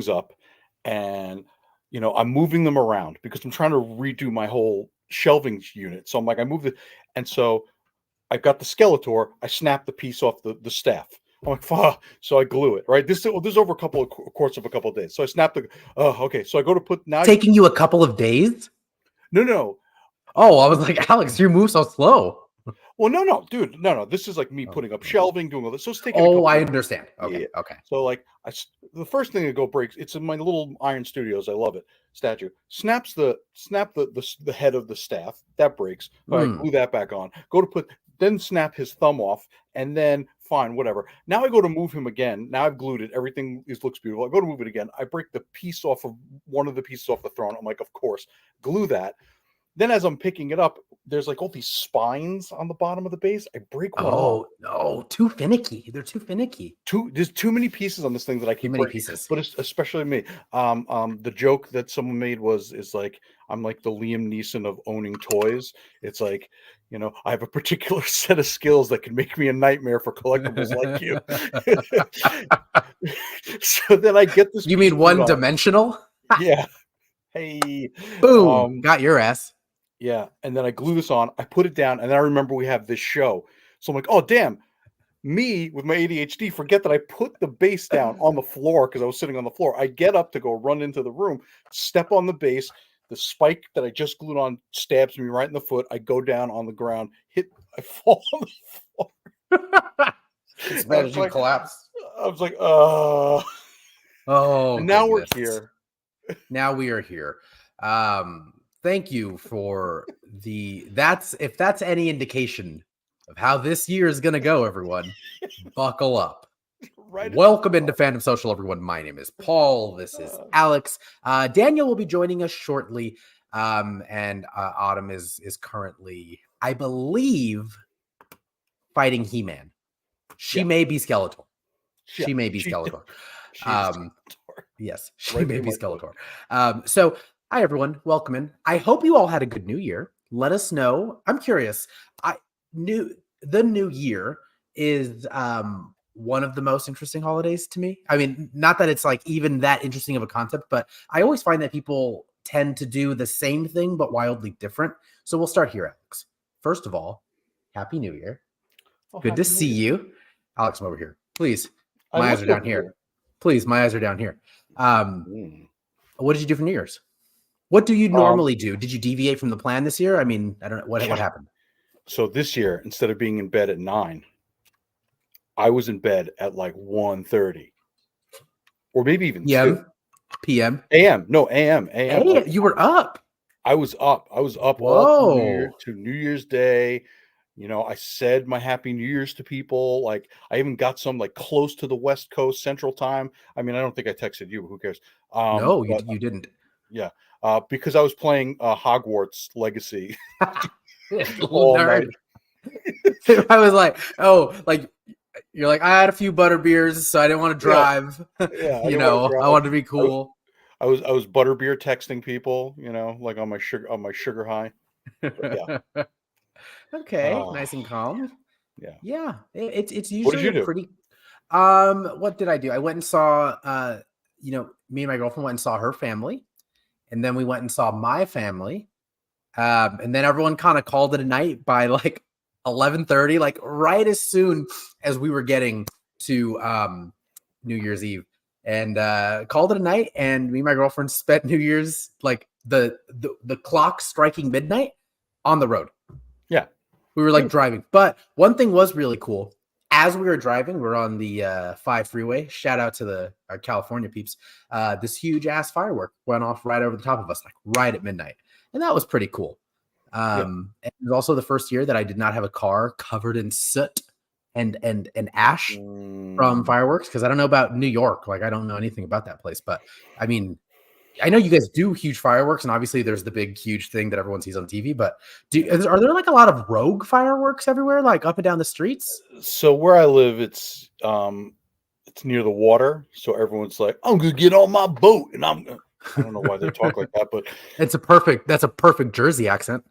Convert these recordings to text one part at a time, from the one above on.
up, and I'm moving them around because I'm trying to redo my whole shelving unit. So I'm like, I moved it, and so I got the Skeletor. I snapped the piece off the staff. I'm like, fuck. So I glue it. Right. This is over a course of a couple of days. So I snapped the. Oh, okay. So I go to put now. Taking you a couple of days? No. Oh, I was like, Alex, you move so slow. Well, no, dude, no. This is like me putting up shelving, doing all this. So it's taking. I understand. Okay, yeah. Okay. So like, the first thing that breaks. It's in my little Iron Studios. I love it. Statue snap the head of the staff that breaks. I glue that back on. Go to then snap his thumb off, and then fine, whatever. Now I go to move him again. Now I've glued it. Everything looks beautiful. I go to move it again. I break the piece off of one of the pieces off the throne. I'm like, of course, glue that. Then as I'm picking it up, there's like all these spines on the bottom of the base. I break one off. No, too finicky. They're too finicky. There's too many pieces on this thing that I keep breaking. Pieces. But it's especially me. The joke that someone made is like, I'm like the Liam Neeson of owning toys. It's like, I have a particular set of skills that can make me a nightmare for collectibles like you. So then I get this. You mean one-dimensional? Yeah. Hey. Boom. Got your ass. Yeah, and then I glue this on, I put it down, and then I remember we have this show. So I'm like, oh, damn, me with my ADHD, forget that I put the base down on the floor because I was sitting on the floor. I get up to go run into the room, step on the base, the spike that I just glued on stabs me right in the foot. I go down on the ground, I fall on the floor. As bad as you collapse. I was like, oh. And now we're here. Now we are here. Thank you for if that's any indication of how this year is going to go, everyone, buckle up. Welcome into Fandom Social, everyone. My name is Paul. This is Alex. Daniel will be joining us shortly. And Autumn is currently, I believe, fighting He-Man. She may be Skeletor. She may be Skeletor. Yes, she may be Skeletor. So hi, everyone. Welcome in. I hope you all had a good New Year. Let us know. I'm curious. The New Year is one of the most interesting holidays to me. I mean, not that it's like even that interesting of a concept, but I always find that people tend to do the same thing, but wildly different. So we'll start here, Alex. First of all, Happy New Year. Good to see you. Alex, I'm over here. Please. My eyes are down here. Please, my eyes are down here. What did you do for New Year's? What do you normally do? Did you deviate from the plan this year? I mean, I don't know. What happened? So this year, instead of being in bed at 9, I was in bed at like 1:30. Or maybe even 2. PM? AM. No, AM. Hey, you were up. I was up. Whoa. All to New Year's Day. I said my Happy New Year's to people. Like, I even got some like close to the West Coast Central Time. I mean, I don't think I texted you, but who cares? No, you didn't. Yeah. Because I was playing Hogwarts Legacy. All night. I was like, you're like, I had a few butter beers, so I didn't want to drive. Yeah, I wanted to be cool. I was butterbeer texting people, like on my sugar high. Yeah. Okay, nice and calm. Yeah. It's usually pretty. What did I do? I went and saw. Me and my girlfriend went and saw her family, and then we went and saw my family, and then everyone kind of called it a night by like 11:30, like right as soon as we were getting to New Year's Eve, and called it a night. And me and my girlfriend spent New Year's like the clock striking midnight on the road. Yeah, we were like driving. But one thing was really cool. As we were driving, we're on the 5 freeway. Shout out to our California peeps. This huge ass firework went off right over the top of us, like right at midnight, and that was pretty cool. And it was also the first year that I did not have a car covered in soot and ash from fireworks, because I don't know about New York. Like, I don't know anything about that place, but I mean, I know you guys do huge fireworks, and obviously there's the big, huge thing that everyone sees on TV, but are there like a lot of rogue fireworks everywhere, like up and down the streets? So where I live, it's near the water. So everyone's like, I'm going to get on my boat. And I don't know why they talk like that, but that's a perfect Jersey accent.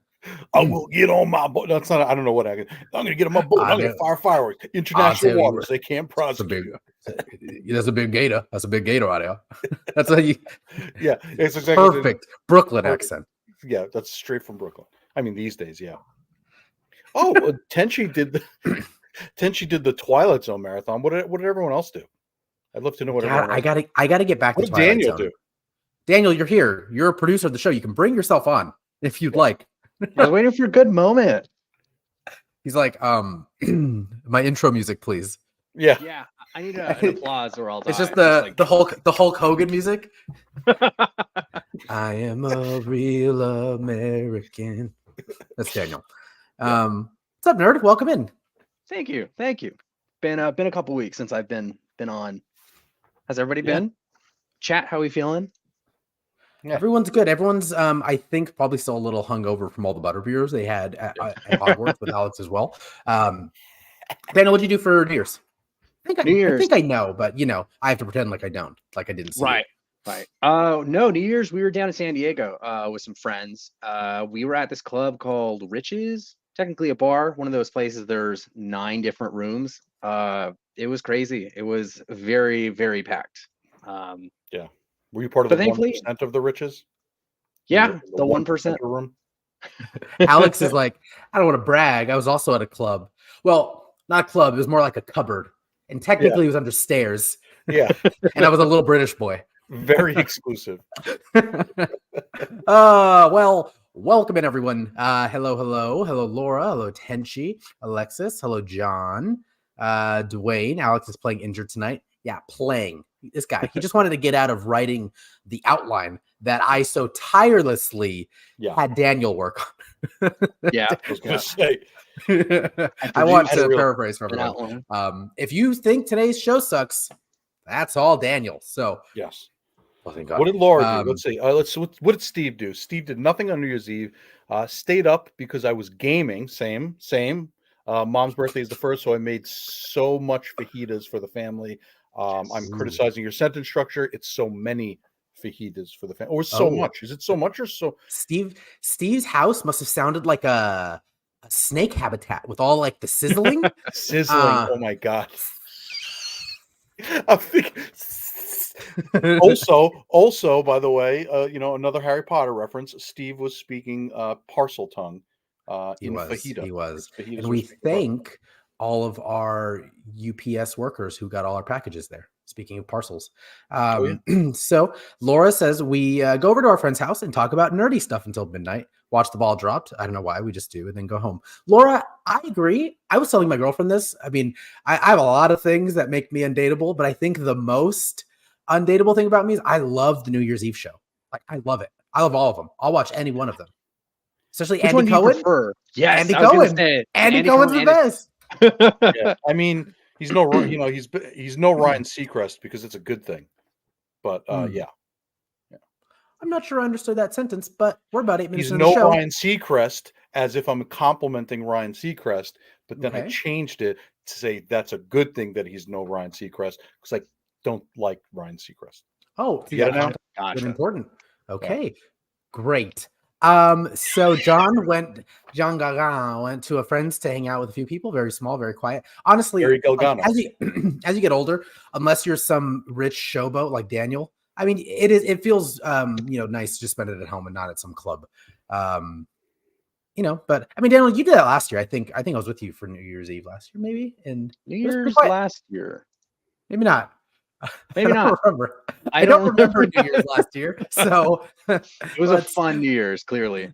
I will get on my boat. I don't know what I'm going to get on my boat. I'm going to fire fireworks. International waters. They can't prosecute. That's a big gator. That's a big gator out here. That's how you. Yeah, it's exactly Perfect Brooklyn accent. Yeah, that's straight from Brooklyn. I mean, these days, yeah. Oh, Tenchi did the Twilight Zone marathon. What did everyone else do? I'd love to know what everyone else did. I gotta get back to Twilight Daniel Zone. do? Daniel, you're here. You're a producer of the show. You can bring yourself on if you'd like. I was waiting for a good moment. He's like, my intro music, please. Yeah. Yeah, I need an applause or I'll die. It's just the Hulk Hogan music. I am a real American. That's Daniel. What's up, nerd? Welcome in. Thank you. Been a couple weeks since I've been on. Has everybody been? Chat, how we feeling? Yeah. Everyone's good. Everyone's, I think, probably still a little hungover from all the butterbeers they had at Hogwarts with Alex as well. Daniel, what'd you do for New Year's? I think I know, but I have to pretend like I don't, like I didn't see it. Right. No, New Year's we were down in San Diego with some friends. We were at this club called Riches, technically a bar, one of those places. There's 9 different rooms. It was crazy. It was very, very packed. Yeah. Were you part of the 1% of the riches? Yeah, the 1% room. Alex is like, I don't want to brag. I was also at a club. Well, not a club. It was more like a cupboard. And technically it was under stairs. Yeah. And I was a little British boy. Very exclusive. Well, welcome in, everyone. Hello, Laura. Hello, Tenchi. Alexis. Hello, John. Dwayne. Alex is playing injured tonight. Yeah, playing. This guy. He just wanted to get out of writing the outline that I so tirelessly had Daniel work on. Yeah. I was going to say. I want to paraphrase for everyone. If you think today's show sucks, that's all Daniel. So yes. Oh, thank God. What did Laura do? Let's see. What did Steve do? Steve did nothing on New Year's Eve. Stayed up because I was gaming. Same. Mom's birthday is the first, so I made so much fajitas for the family. I'm criticizing your sentence structure. It's so many fajitas for the family. Or so much. Is it so much or so? Steve's house must have sounded like a snake habitat with all like the sizzling. Oh my God. I'm thinking. also, by the way, another Harry Potter reference. Steve was speaking parcel tongue in fajita. He was. And we thank all of our UPS workers who got all our packages there. Speaking of parcels. So Laura says we go over to our friend's house and talk about nerdy stuff until midnight. Watch the ball dropped. I don't know why. We just do and then go home. Laura, I agree. I was telling my girlfriend this. I mean, I have a lot of things that make me undateable, but I think the most undateable thing about me is I love the New Year's Eve show. Like, I love it. I love all of them. I'll watch any one of them. Especially Which Andy one do you Cohen. prefer? Yes, Andy Cohen. Andy Cohen's the best. Yeah, I mean, he's no Ryan Seacrest because it's a good thing. But yeah. I'm not sure I understood that sentence, but we're about 8 minutes He's into the show. Ryan Seacrest, as if I'm complimenting Ryan Seacrest, but then I changed it to say that's a good thing that he's no Ryan Seacrest because I don't like Ryan Seacrest. Oh, you get it now? Gotcha. Important. Okay, great. So John Gagan went to a friend's to hang out with a few people, very small, very quiet. Honestly, as you get older, unless you're some rich showboat like Daniel, I mean, it feels nice to just spend it at home and not at some club. But I mean, Daniel, you did that last year. I think I was with you for New Year's Eve last year, maybe. And New Year's last year. Maybe not. Maybe not. Remember. I don't remember New Year's last year. So it was a fun New Year's, clearly.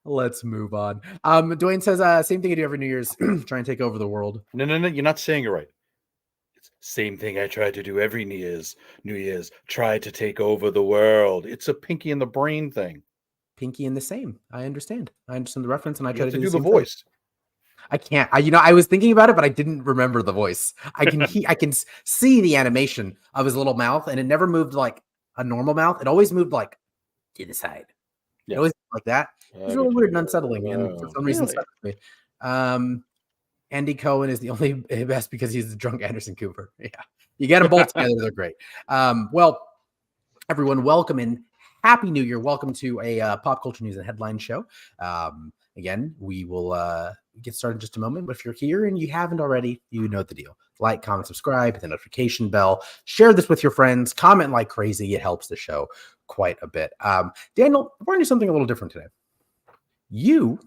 Let's move on. Dwayne says, same thing I do every New Year's, try and take over the world. No, you're not saying it right. It's same thing I try to do every New Year's, try to take over the world. It's a Pinky and the Brain thing. Pinky and the Same. I understand the reference, and I try to do the voice. Thing. I can't. I was thinking about it, but I didn't remember the voice. I can see the animation of his little mouth, and it never moved like a normal mouth. It always moved like to the side. Yeah. It always like that. It's really weird and unsettling, and for some reason, stuck with me. Andy Cohen is the only best because he's the drunk Anderson Cooper. Yeah, you get them both together; they're great. Well, everyone, welcome and Happy New Year! Welcome to a pop culture news and headline show. again, we will get started in just a moment. But if you're here and you haven't already, you know the deal. Like, comment, subscribe, hit the notification bell. Share this with your friends. Comment like crazy. It helps the show quite a bit. Daniel, we're going to do something a little different today. You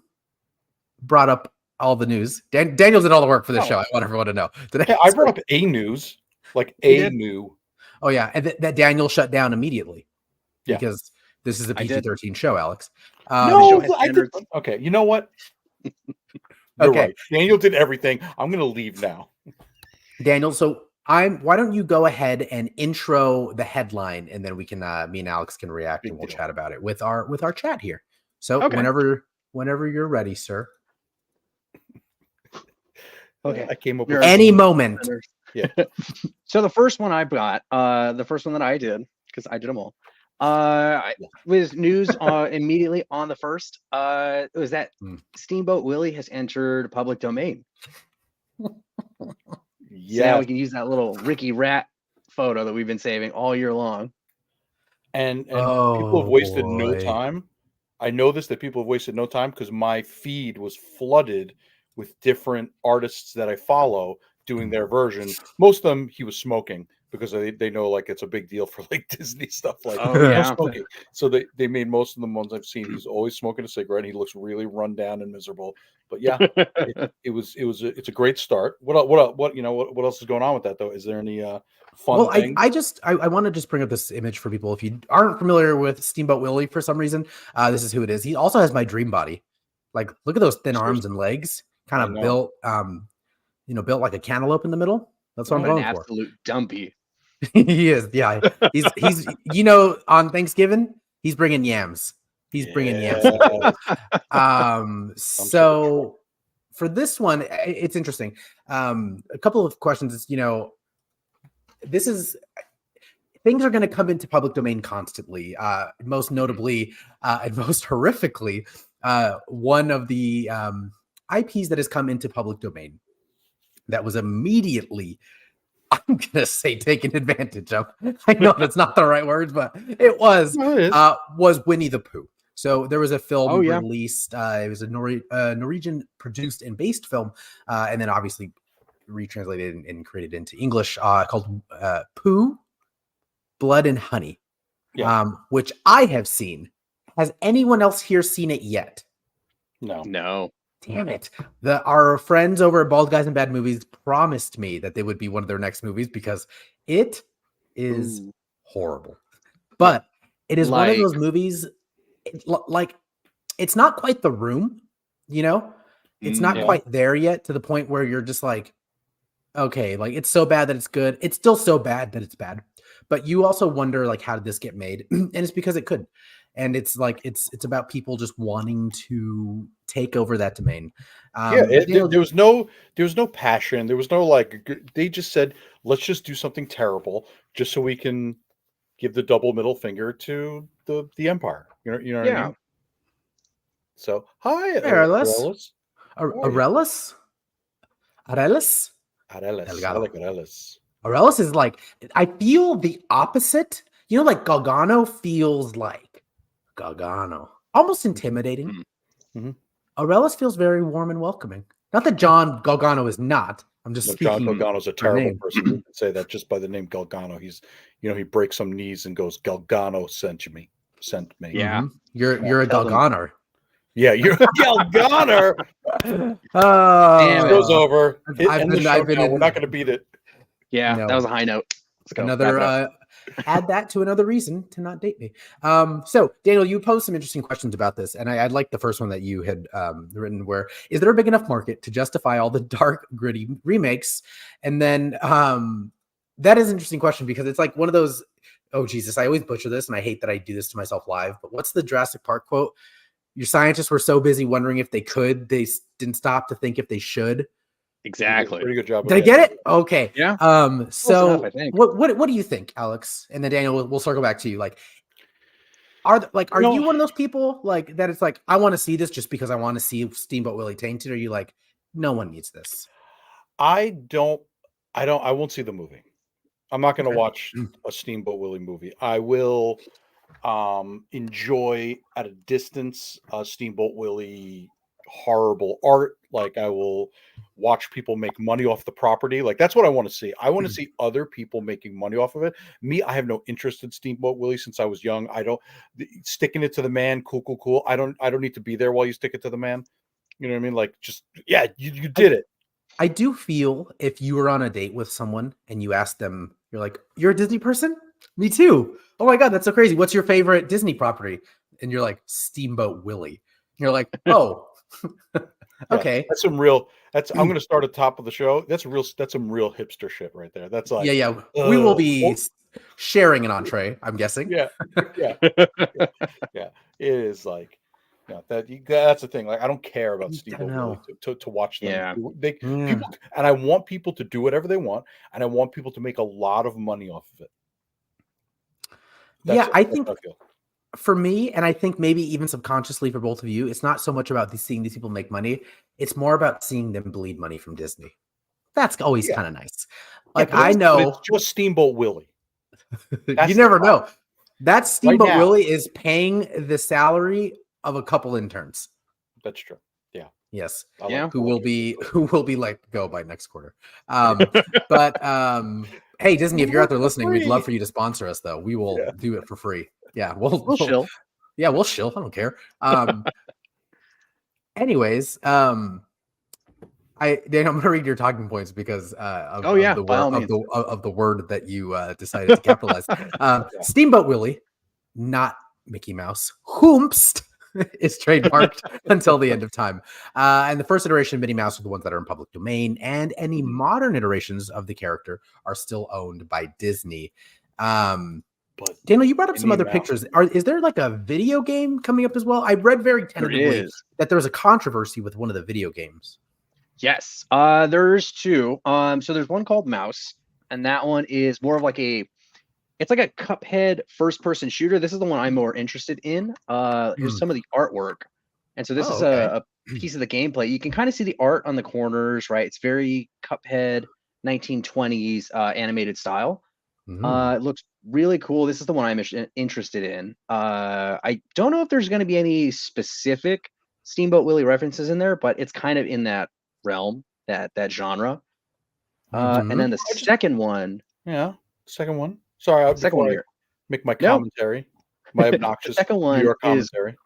brought up all the news. Daniel did all the work for the show. I want everyone to know. Yeah, I brought up a news, like a new. Oh, yeah. And that Daniel shut down immediately. Yeah. Because this is a PG-13 show, Alex. No, I did. Okay, you know what? You're right. Daniel did everything. I'm going to leave now. Daniel, so why don't you go ahead and intro the headline, and then we can me and Alex can react and we'll chat about it with our chat here. So whenever you're ready, sir. Okay. I came up with any moment. Yeah. So the first one I got, the first one that I did, because I did them all, was news immediately on the first. It was that Steamboat Willy has entered public domain. Yeah. So now we can use that little Ricky Rat photo that we've been saving all year long. And people have wasted no time. I know this, that people have wasted no time because my feed was flooded with different artists that I follow doing their version. Most of them he was smoking because they know like it's a big deal for like Disney stuff, like smoking. So they made most of the ones I've seen. He's always smoking a cigarette. He looks really run down and miserable. But yeah, it's a great start. What else is going on with that though? Is there any fun things? I want to just bring up this image for people. If you aren't familiar with Steamboat Willy for some reason, this is who it is. He also has my dream body. Like, look at those thin arms and legs, kind of built, built like a cantaloupe in the middle. That's what I'm going for. Absolute dumpy. He is, yeah. He's on Thanksgiving, he's bringing yams. He's bringing yams. So for this one, it's interesting. A couple of questions is, this is things are going to come into public domain constantly. Most notably and most horrifically, one of the IPs that has come into public domain that was immediately, I'm going to say, taken advantage of. I know that's not the right words, but it was Winnie the Pooh. So there was a film released. It was a Norwegian produced and based film, and then obviously retranslated and created into English called Pooh, Blood and Honey, which I have seen. Has anyone else here seen it yet? No. Damn it. Our friends over at Bald Guys and Bad Movies promised me that they would be one of their next movies because it is horrible. But it is one of those movies, it's not quite The Room, It's not quite there yet to the point where you're just like, okay, like it's so bad that it's good. It's still so bad that it's bad. But you also wonder, like, how did this get made? And it's because it could. And it's like it's about people just wanting to take over that domain. There was no passion. There was no they just said, let's just do something terrible just so we can give the double middle finger to the empire. You know what I mean? So hi, Arelis. Arelis. Arelis. I like Arelis. Arelis is like, I feel the opposite. Like Gargano feels like Gargano, almost intimidating. Mm-hmm. Arelis feels very warm and welcoming. Not that John Gargano is not. I'm just speaking. John Gargano's a terrible person. You can say that just by the name Gargano. He's, he breaks some knees and goes, Gargano sent me. Yeah, you're a Gargano. Yeah, you're a Gargano. Damn, it goes over. We're not going to beat it. Yeah, that was a high note. Let's go. Another add that to another reason to not date me. So Daniel, you posed some interesting questions about this, and I'd like the first one that you had written. Where is there a big enough market to justify all the dark, gritty remakes? And then that is an interesting question because it's like one of those. Oh Jesus, I always butcher this, and I hate that I do this to myself live. But what's the Jurassic Park quote? Your scientists were so busy wondering if they could, they didn't stop to think if they should. Exactly. Pretty good job. Did I get it? Okay. Yeah. So enough, I think. What do you think, Alex? And then Daniel, we'll circle back to you. Like, are you one of those people like that? It's like, I want to see this just because I want to see Steamboat Willy tainted. Or are you like, no one needs this? I won't see the movie. I'm not going to watch a Steamboat Willy movie. I will enjoy at a distance Steamboat Willy horrible art. Like I will watch people make money off the property. Like that's what I want to see. I want to see other people making money off of it. Me, I have no interest in Steamboat Willie since I was young. I don't sticking it to the man. Cool. I don't need to be there while you stick it to the man. You know what I mean? Like just you did it. I do feel if you were on a date with someone and you asked them, you're like, you're a Disney person? Me too. Oh my God, that's so crazy. What's your favorite Disney property? And you're like, Steamboat Willie. You're like, oh, okay. Yeah, that's some real. I'm going to start at the top of the show. That's some real hipster shit right there. That's like, yeah. We will be sharing an entree, I'm guessing. Yeah. It is like, that's the thing. Like, I don't care about Steamboat Willie to watch them. Yeah. People, and I want people to do whatever they want, and I want people to make a lot of money off of it. I think for me, and I think maybe even subconsciously for both of you, it's not so much about seeing these people make money. It's more about seeing them bleed money from Disney. That's always kind of nice. Like I know it's just Steamboat Willie. You never know. That Steamboat Willie is paying the salary of a couple interns. That's true. Yeah. Yes. Like who will be let go by next quarter. But hey, Disney, if you're out there listening, we'd love for you to sponsor us, though. We will do it for free. Yeah, we'll shill. Yeah, we'll shill. I don't care. Anyways, Daniel, I'm gonna read your talking points because of the word that you decided to capitalize. Steamboat Willie, not Mickey Mouse. Hoomst is trademarked until the end of time. And the first iteration of Minnie Mouse are the ones that are in public domain, and any modern iterations of the character are still owned by Disney. But Daniel, you brought up some other pictures. Is there like a video game coming up as well? I read very tentatively that there was a controversy with one of the video games. Yes, there's two. So there's one called Mouse, and that one is more of like it's like a Cuphead first-person shooter. This is the one I'm more interested in. Here's some of the artwork, and so this is a piece of the gameplay. You can kind of see the art on the corners, right? It's very Cuphead 1920s animated style. It looks really cool. This is the one I'm interested in. I don't know if there's going to be any specific Steamboat Willie references in there, but it's kind of in that realm, that genre. And then the second one. Yeah, second one. Sorry, I'll make my commentary. My obnoxious second one New York commentary. Is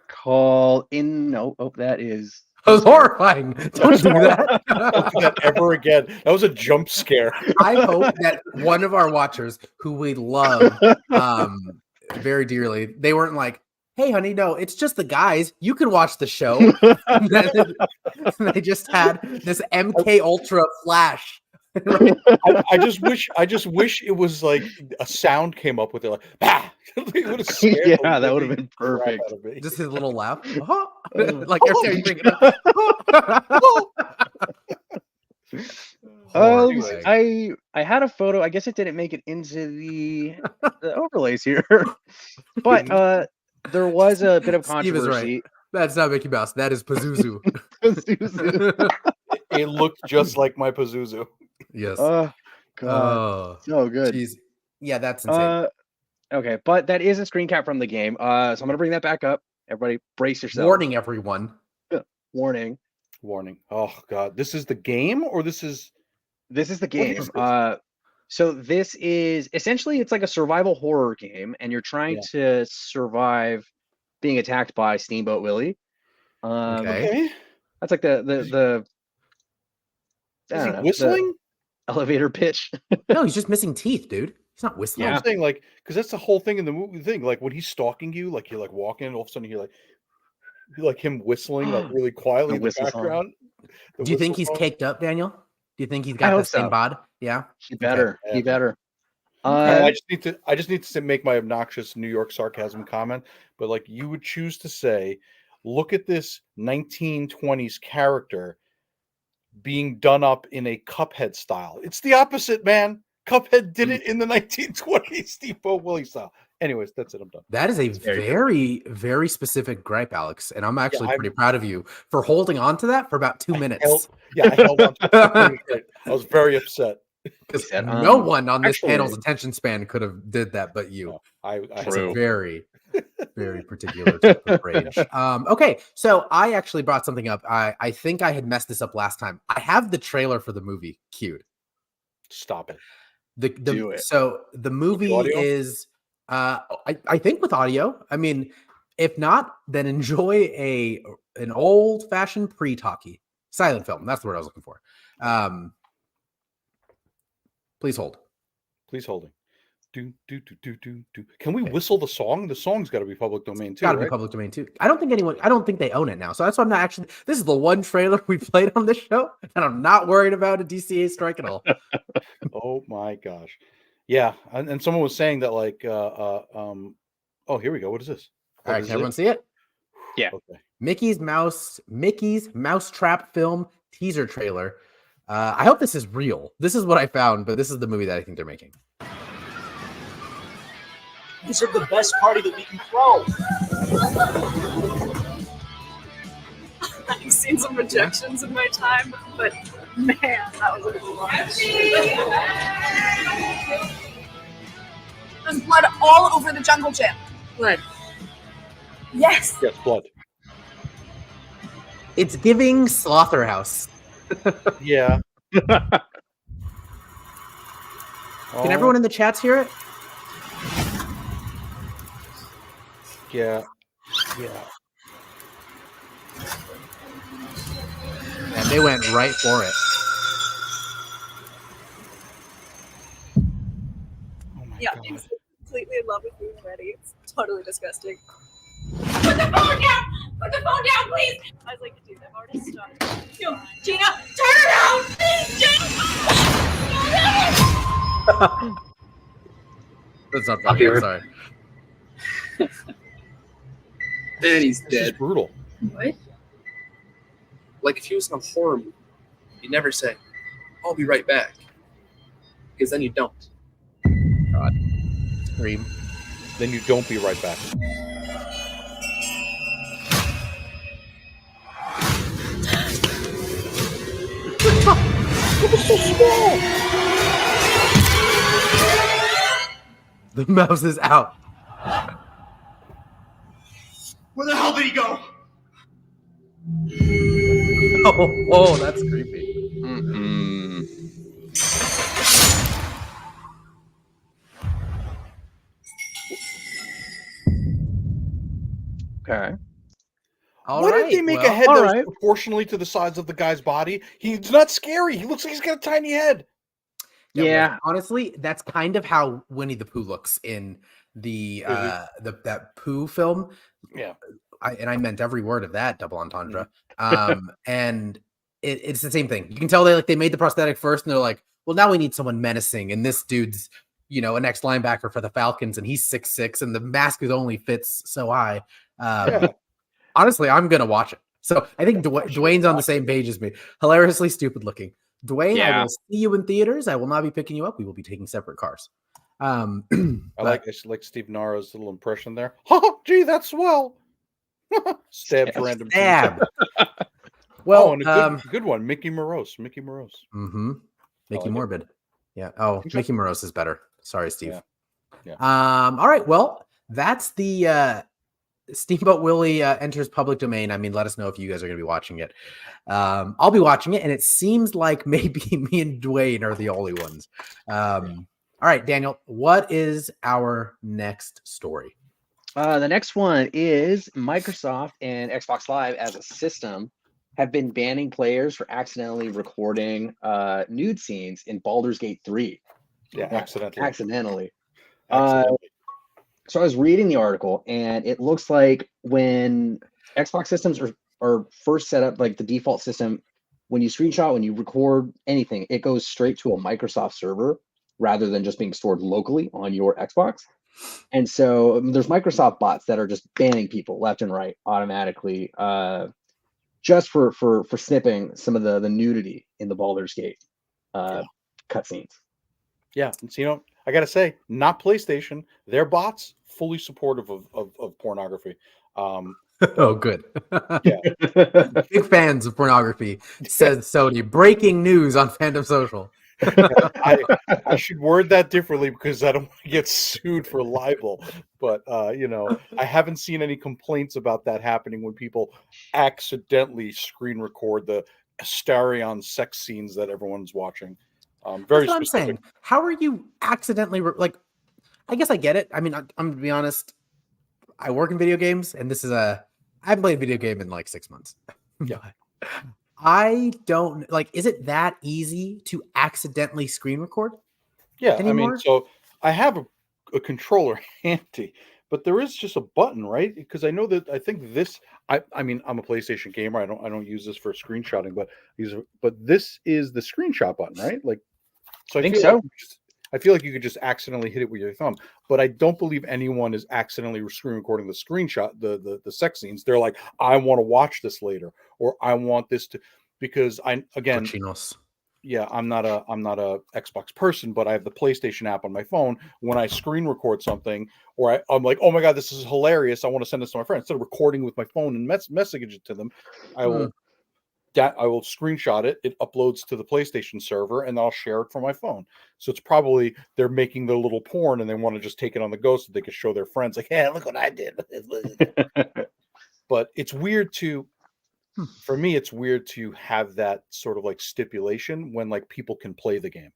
called that is. That was horrifying. Don't do that. Don't do that ever again. That was a jump scare. I hope that one of our watchers, who we love very dearly, they weren't like, hey, honey, no, it's just the guys. You can watch the show. They just had this MK Ultra flash. I just wish it was like a sound came up with it, like bah! That would have been perfect. Just his little laugh, like every time you bring it up. I had a photo. I guess it didn't make it into the overlays here, but there was a bit of controversy. Steve is right. That's not Mickey Mouse. That is Pazuzu. It looked just like my Pazuzu. Yes. Oh, God. So good. Jeez. Yeah, that's insane. Okay, but that is a screen cap from the game. So I'm going to bring that back up. Everybody brace yourself. Warning, everyone. Warning. Oh, God. This is the game or this is the game. So this is essentially, it's like a survival horror game, and you're trying to survive being attacked by Steamboat Willie. Okay. That's like the is he whistling? Elevator pitch. No, he's just missing teeth, dude. He's not whistling. I'm saying, like, because that's the whole thing in the movie thing. Like when he's stalking you, like you're like walking, all of a sudden you're like him whistling like really quietly in the background. Do you think he's caked up, Daniel? Do you think he's got the same bod? Yeah. He better. Okay. He better. I just need to make my obnoxious New York sarcasm comment, but like you would choose to say, look at this 1920s character being done up in a Cuphead style. It's the opposite, man. Cuphead did it in the 1920s Steamboat Willie style. Anyways, that's it. I'm done. That is a very, very specific gripe, Alex. And I'm actually pretty proud of you for holding on to that for about 2 minutes. I held on to it. I was very upset. Because said, no one on this actually- panel's attention span could have did that but you. No, I It's True. a very, very particular type of range. Okay, so I actually brought something up. I think I had messed this up last time. I have the trailer for the movie queued. stop it. Do it. So the movie audio? is, I think with audio. I mean, if not, then enjoy an old fashioned pre-talkie silent film. That's the word I was looking for. Please hold. Please holding. Do. Can we whistle the song? The song's got to be public domain too. Got to right? be public domain too. I don't think they own it now. So that's why I'm not actually. This is the one trailer we played on this show, and I'm not worried about a DCA strike at all. Oh my gosh. Yeah, and someone was saying that like oh, here we go. What is this? All right, Is can everyone see it? Yeah. Okay. Mickey's Mousetrap film teaser trailer. I hope this is real. This is what I found, but this is the movie that I think they're making. These are the best party that we can throw. I've seen some rejections in my time, but man, that was a cool one. There's blood all over the jungle gym. Right. Yes. Yes, blood. It's giving Slaughterhouse. Yeah. Can everyone in the chats hear it? Yeah. And they went right for it. Oh my Yeah, god. I'm completely in love with you already. It's totally disgusting. Put the phone down! Put the phone down, please! I was like, dude, I've already started. No, Gina, turn around! Please, Gina! That's not funny. I'm sorry. And he's This is dead. brutal. What? Like if he was in a horror movie, you'd never say, "I'll be right back," because then you don't. Scream. Then you don't be right back. It was so small. The mouse is out. Where the hell did he go? Oh, that's creepy. Mm-mm. Okay. All Why did they make a head all that was right. proportionally to the size of the guy's body? He's not scary. He looks like he's got a tiny head. Yeah. Honestly, that's kind of how Winnie the Pooh looks in the that Pooh film. Yeah. I meant every word of that, double entendre. And it's the same thing. You can tell they made the prosthetic first, and they're like, well, now we need someone menacing, and this dude's an ex linebacker for the Falcons, and he's 6'6", and the mask only fits so high. Yeah. Honestly, I'm gonna watch it. So I think Dwayne's on the same page as me. Hilariously stupid looking. Dwayne, I Yeah. will see you in theaters. I will not be picking you up. We will be taking separate cars. I like Steve Nara's little impression there. Oh, gee, that's swell. Stabs random. Stab. Well, Well, and a good one, Mickey Morose. Mickey Morose. Mickey like it. Morbid. Yeah. Oh, Okay. Mickey Morose is better. Sorry, Steve. Yeah. All right. Well, that's the Steamboat Willy enters public domain. I mean, let us know if you guys are going to be watching it. I'll be watching it, and it seems like maybe me and Dwayne are the only ones. All right, Daniel, what is our next story? The next one is Microsoft and Xbox Live as a system have been banning players for accidentally recording nude scenes in Baldur's Gate 3. Yeah, accidentally. Accidentally. Accidentally. So I was reading the article, and it looks like when Xbox systems are first set up, like the default system, when you screenshot, when you record anything, it goes straight to a Microsoft server rather than just being stored locally on your Xbox. And so there's Microsoft bots that are just banning people left and right automatically, just for snipping some of the nudity in the Baldur's Gate cutscenes. Yeah, and I gotta say, not PlayStation. Their bots fully supportive of pornography. Oh, good. Yeah. Big fans of pornography, says Sony. Breaking news on Fandom Social. I should word that differently because I don't want to get sued for libel. But I haven't seen any complaints about that happening when people accidentally screen record the Astarion sex scenes that everyone's watching. Very That's what I'm specific. saying. How are you accidentally like? I guess I get it. I mean, I'm gonna be honest. I work in video games, and I haven't played a video game in like 6 months. Yeah. I don't like. Is it that easy to accidentally screen record? Yeah, anymore? I mean, so I have a controller handy, but there is just a button, right? Because I know that I think this. I mean, I'm a PlayStation gamer. I don't use this for screenshotting, but this is the screenshot button, right? Like, so I think feel so. like I feel like you could just accidentally hit it with your thumb, but I don't believe anyone is accidentally screen recording the screenshot, the sex scenes. They're like, I want to watch this later, or I want this to, because Cochinos. yeah, I'm not a Xbox person, but I have the PlayStation app on my phone. When I screen record something, or I'm like, oh my god, this is hilarious, I want to send this to my friends. Instead of recording with my phone and message it to them, I will screenshot it. It uploads to the PlayStation server, and I'll share it from my phone. So it's probably they're making their little porn, and they want to just take it on the go so they can show their friends, like, "Hey, look what I did." But it's weird for me. It's weird to have that sort of like stipulation when like people can play the game.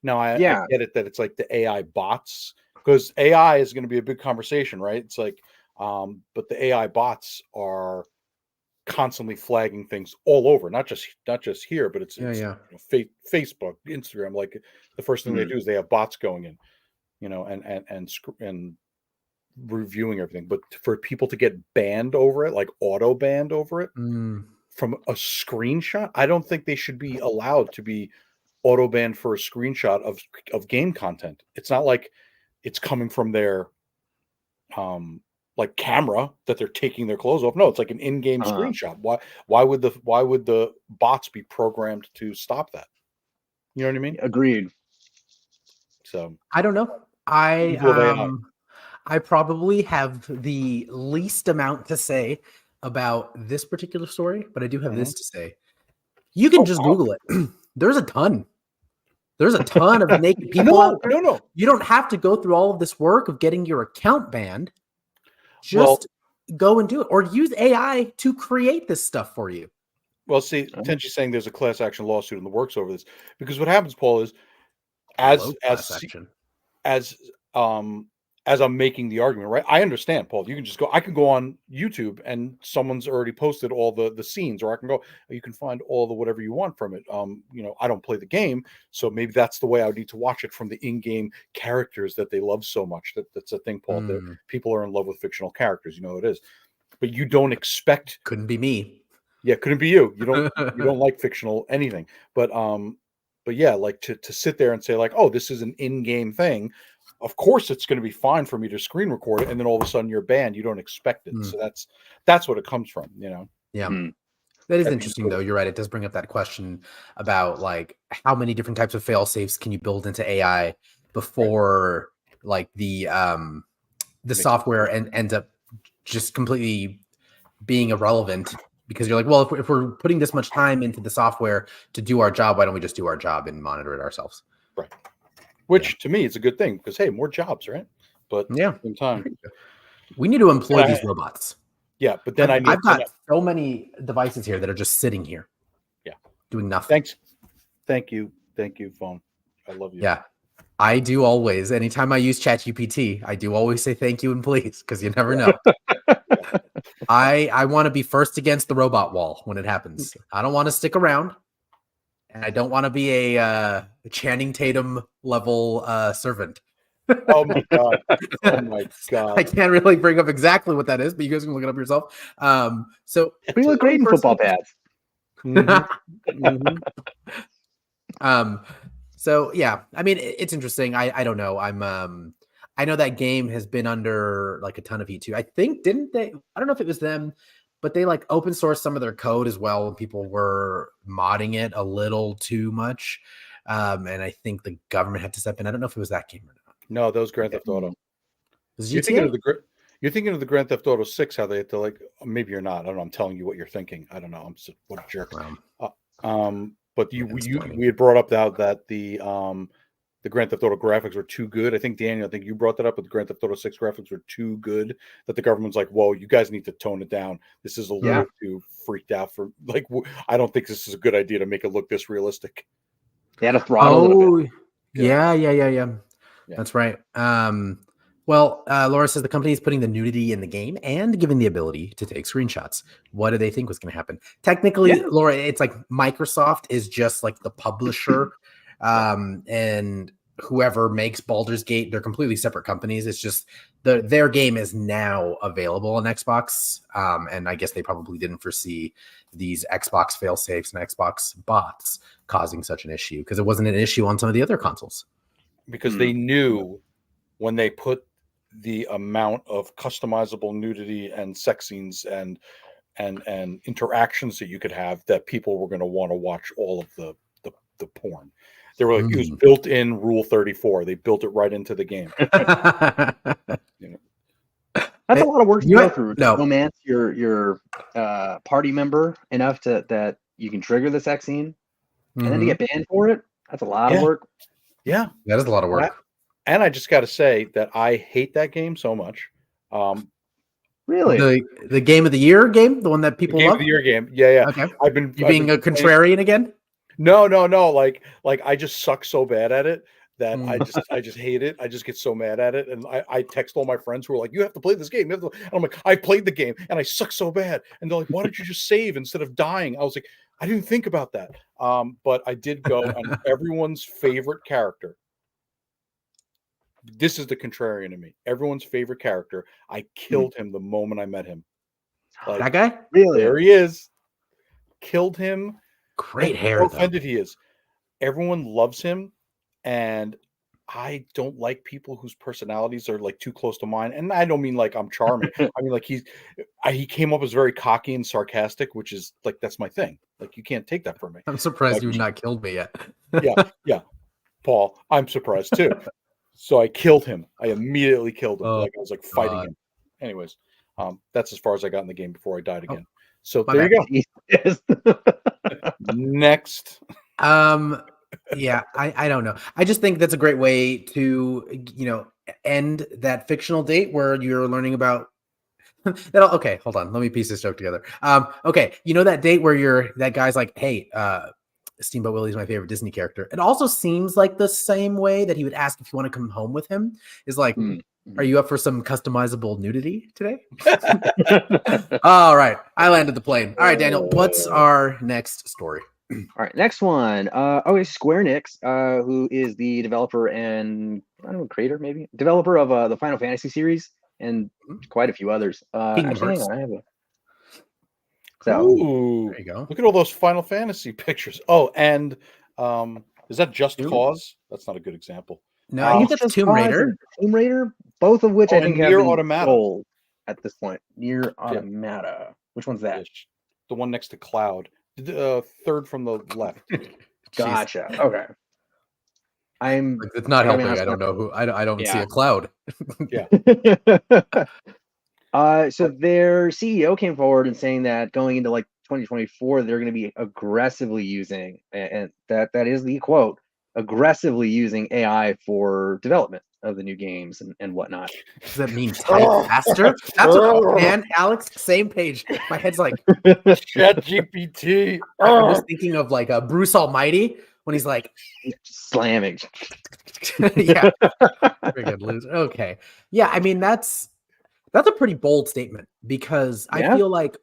Now I get it that it's like the AI bots, because AI is going to be a big conversation, right? It's like, but the AI bots are constantly flagging things all over, not just here, but it's Facebook, Instagram. Like the first thing they do is they have bots going in, and reviewing everything. But for people to get banned over it, like auto banned over it from a screenshot, I don't think they should be allowed to be auto banned for a screenshot of game content. It's not like it's coming from their like camera that they're taking their clothes off. No, it's like an in-game screenshot. Why would the bots be programmed to stop that? You know what I mean? Agreed. So I don't know. I probably have the least amount to say about this particular story, but I do have this to say. You can just Google it. There's a ton. There's a ton of naked people out there. No. You don't have to go through all of this work of getting your account banned. Just go and do it, or use AI to create this stuff for you. Well, see, Tenchi's saying there's a class action lawsuit in the works over this, because what happens, Paul, is as I'm making the argument, right? I understand, Paul. You can just go. I can go on YouTube and someone's already posted all the scenes, or I can go. You can find all the whatever you want from it. I don't play the game, so maybe that's the way I would need to watch it, from the in-game characters that they love so much. That's a thing, Paul. That people are in love with fictional characters. You know it is, but you don't expect. Couldn't be me. Yeah, couldn't be you. You don't like fictional anything, but yeah, like to sit there and say like, oh, this is an in-game thing. Of course, it's going to be fine for me to screen record it, and then all of a sudden you're banned. You don't expect it, so that's what it comes from, Yeah, that is interesting, though. You're right. It does bring up that question about like how many different types of fail safes can you build into AI before like the software ends up just completely being irrelevant, because you're like, well, if we're putting this much time into the software to do our job, why don't we just do our job and monitor it ourselves? Right. Which to me is a good thing, because hey, more jobs, right? But at the same time, we need to employ these robots. Yeah, but then I've got so many devices here that are just sitting here. Yeah, doing nothing. Thank you, phone. I love you. Yeah, I do always. Anytime I use ChatGPT, I do always say thank you and please, because you never know. I want to be first against the robot wall when it happens. I don't want to stick around. And I don't want to be a Channing Tatum level servant. Oh my god! Oh my god! I can't really bring up exactly what that is, but you guys can look it up yourself. So we look great in football pads. So yeah, I mean, it's interesting. I don't know. I know that game has been under like a ton of heat too. I think didn't they? I don't know if it was them, but they like open source some of their code as well, and people were modding it a little too much. And I think the government had to step in. I don't know if it was that game or not. No, that was Grand Theft Auto. You're thinking of the Grand Theft Auto 6, how they had to like, maybe you're not. I don't know. I'm telling you what you're thinking. I don't know. What a jerk. But we had brought up that the Grand Theft Auto graphics were too good. I think Daniel, you brought that up, but the Grand Theft Auto 6 graphics were too good that the government's like, whoa, you guys need to tone it down. This is a little too freaked out for like. I don't think this is a good idea to make it look this realistic. They had to throttle a little bit. Yeah. That's right. Well, Laura says the company is putting the nudity in the game and giving the ability to take screenshots. What do they think was going to happen? Technically, Laura, it's like Microsoft is just like the publisher, and whoever makes Baldur's Gate, they're completely separate companies. It's just their game is now available on Xbox, and I guess they probably didn't foresee these Xbox fail-safes and Xbox bots causing such an issue because it wasn't an issue on some of the other consoles. Because they knew when they put the amount of customizable nudity and sex scenes and interactions that you could have, that people were going to want to watch all of the porn. They were like, it was built in Rule 34. They built it right into the game. That's a lot of work to go through. To romance your party member enough that you can trigger the sex scene, and then to get banned for it. That's a lot of work. Yeah, that is a lot of work. And I just got to say that I hate that game so much. Really, the game of the year game, the one that people love. Game of the year game. Yeah. Okay. I've been being a contrarian again. No. Like I just suck so bad at it that I just hate it. I just get so mad at it, and I text all my friends who are like, "You have to play this game." And I'm like, "I played the game, and I suck so bad." And they're like, "Why don't you just save instead of dying?" I was like, "I didn't think about that." But I did go, and everyone's favorite character. This is the contrarian in me. Everyone's favorite character. I killed him the moment I met him. Like, that guy? Really? There he is. Killed him. Great hair. How offended he is. Everyone loves him, and I don't like people whose personalities are like too close to mine. And I don't mean like I'm charming. I mean like he came up as very cocky and sarcastic, which is like that's my thing. Like you can't take that from me. I'm surprised you've not killed me yet. Yeah, Paul. I'm surprised too. So I killed him. I immediately killed him. Like I was like fighting him. Anyways, that's as far as I got in the game before I died again. So there you go. Next. Yeah, I don't know. I just think that's a great way to, end that fictional date where you're learning about okay, hold on. Let me piece this joke together. Okay, that date where that guy's like, hey, Steamboat Willy is my favorite Disney character. It also seems like the same way that he would ask if you want to come home with him is like, are you up for some customizable nudity today? All right. I landed the plane. All right, Daniel, what's our next story? All right, next one. Square Enix, who is the developer and creator, maybe developer of the Final Fantasy series and quite a few others. Actually, hang on, I have a. So ooh, there you go. Look at all those Final Fantasy pictures. Oh, and is that Just Cause? That's not a good example. No, I think that's Tomb Raider. Tomb Raider, both of which I think have been Automata. sold at this point. Nier Automata. Which one's that? The one next to Cloud. Third from the left. Gotcha. Okay. It's not helping. I don't know who. I don't see a Cloud. Yeah. So their CEO came forward and saying that going into like 2024, they're going to be aggressively using, and that is the quote, aggressively using AI for development of the new games and whatnot. Does that mean type faster? That's what, man, Alex, same page. My head's like ChatGPT. I'm just thinking of like a Bruce Almighty when he's like slamming. Yeah. Very good, loser. Okay. Yeah, I mean that's a pretty bold statement because I feel like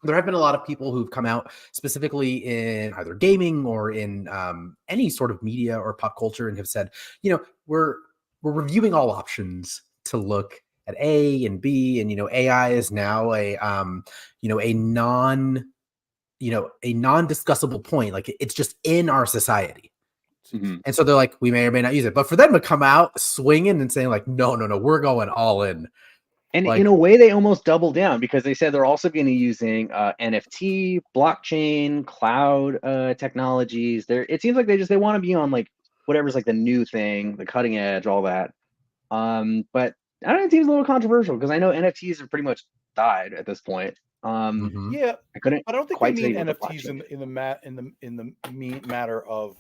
there have been a lot of people who've come out specifically in either gaming or in any sort of media or pop culture and have said, we're reviewing all options to look at A and B, and AI is now a non-discussable point. Like it's just in our society. Mm-hmm. And so they're like, we may or may not use it. But for them to come out swinging and saying like, no, we're going all in. And in a way, they almost double down because they said they're also going to be using NFT, blockchain, cloud technologies. It seems like they want to be on like whatever's like the new thing, the cutting edge, all that. But I don't know, it seems a little controversial because I know NFTs have pretty much died at this point. Yeah, I couldn't I don't think quite they say mean what the NFTs blockchain. in the matter of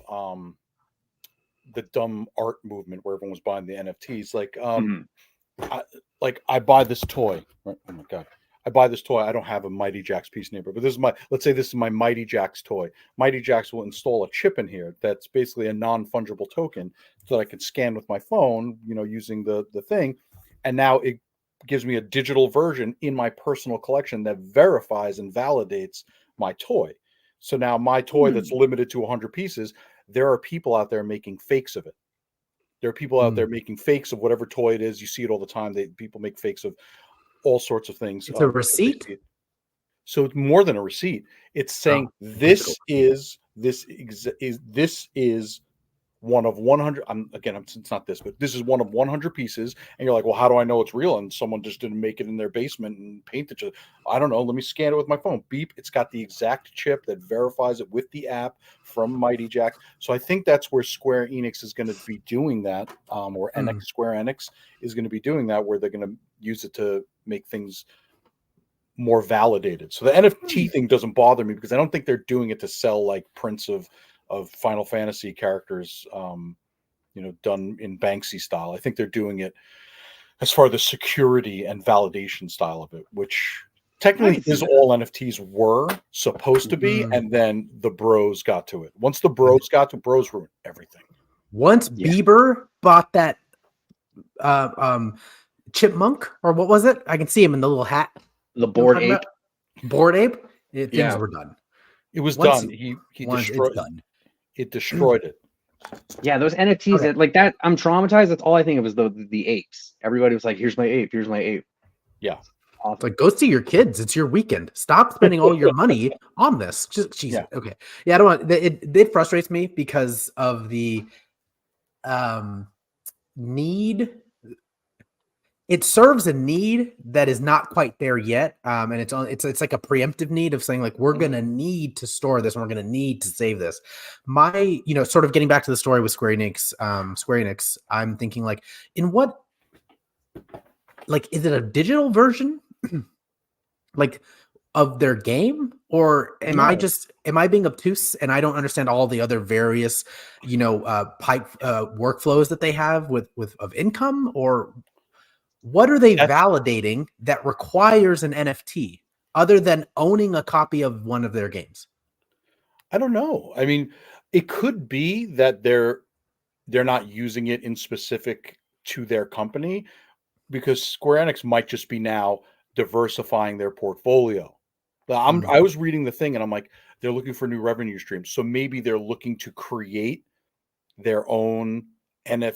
the dumb art movement where everyone was buying the NFTs. Mhm. I buy this toy. Right? Oh my god. I buy this toy. I don't have a Mighty Jack's piece neighbor, but let's say this is my Mighty Jack's toy. Mighty Jack's will install a chip in here that's basically a non-fungible token that I can scan with my phone, using the thing. And now it gives me a digital version in my personal collection that verifies and validates my toy. So now my toy that's limited to 100 pieces, there are people out there making fakes of it. There are people out there making fakes of whatever toy it is. You see it all the time. People make fakes of all sorts of things. It's a Because they receipt. see it. So it's more than a receipt. It's saying digital this is one of 100. It's not this, but this is one of 100 pieces. And you're like, well, how do I know it's real? And someone just didn't make it in their basement and paint it. I don't know. Let me scan it with my phone. Beep. It's got the exact chip that verifies it with the app from Mighty Jack. So I think that's where Square Enix is going to be doing that, or Square Enix is going to be doing that, where they're going to use it to make things more validated. So the NFT thing doesn't bother me because I don't think they're doing it to sell like prints of Final Fantasy characters, done in Banksy style. I think they're doing it as far as the security and validation style of it, which technically is all NFTs were supposed to be, and then the bros got to it. Once the bros got to bros ruined everything. Once Bieber bought that chipmunk, or what was it? I can see him in the little hat. The Bored Ape. Bored Ape. Things were done. It was done. He destroyed. It's done. It destroyed it. Yeah, those NFTs that like that. I'm traumatized. That's all I think of is the apes. Everybody was like, "Here's my ape. Here's my ape." Yeah. Awesome. It's like, go see your kids. It's your weekend. Stop spending all your money on this. Just Jesus. Yeah. Okay. Yeah, I don't want it frustrates me because of the need. It serves a need that is not quite there yet. And it's like a preemptive need of saying like, we're gonna need to store this and we're gonna need to save this. My, sort of getting back to the story with Square Enix, I'm thinking like, in what, like, is it a digital version like of their game, or am I being obtuse and I don't understand all the other various pipe workflows that they have with of income, or what are they validating that requires an NFT other than owning a copy of one of their games? I don't know. I mean, it could be that they're not using it in specific to their company, because Square Enix might just be now diversifying their portfolio. I was reading the thing and I'm like, they're looking for new revenue streams. So maybe they're looking to create their own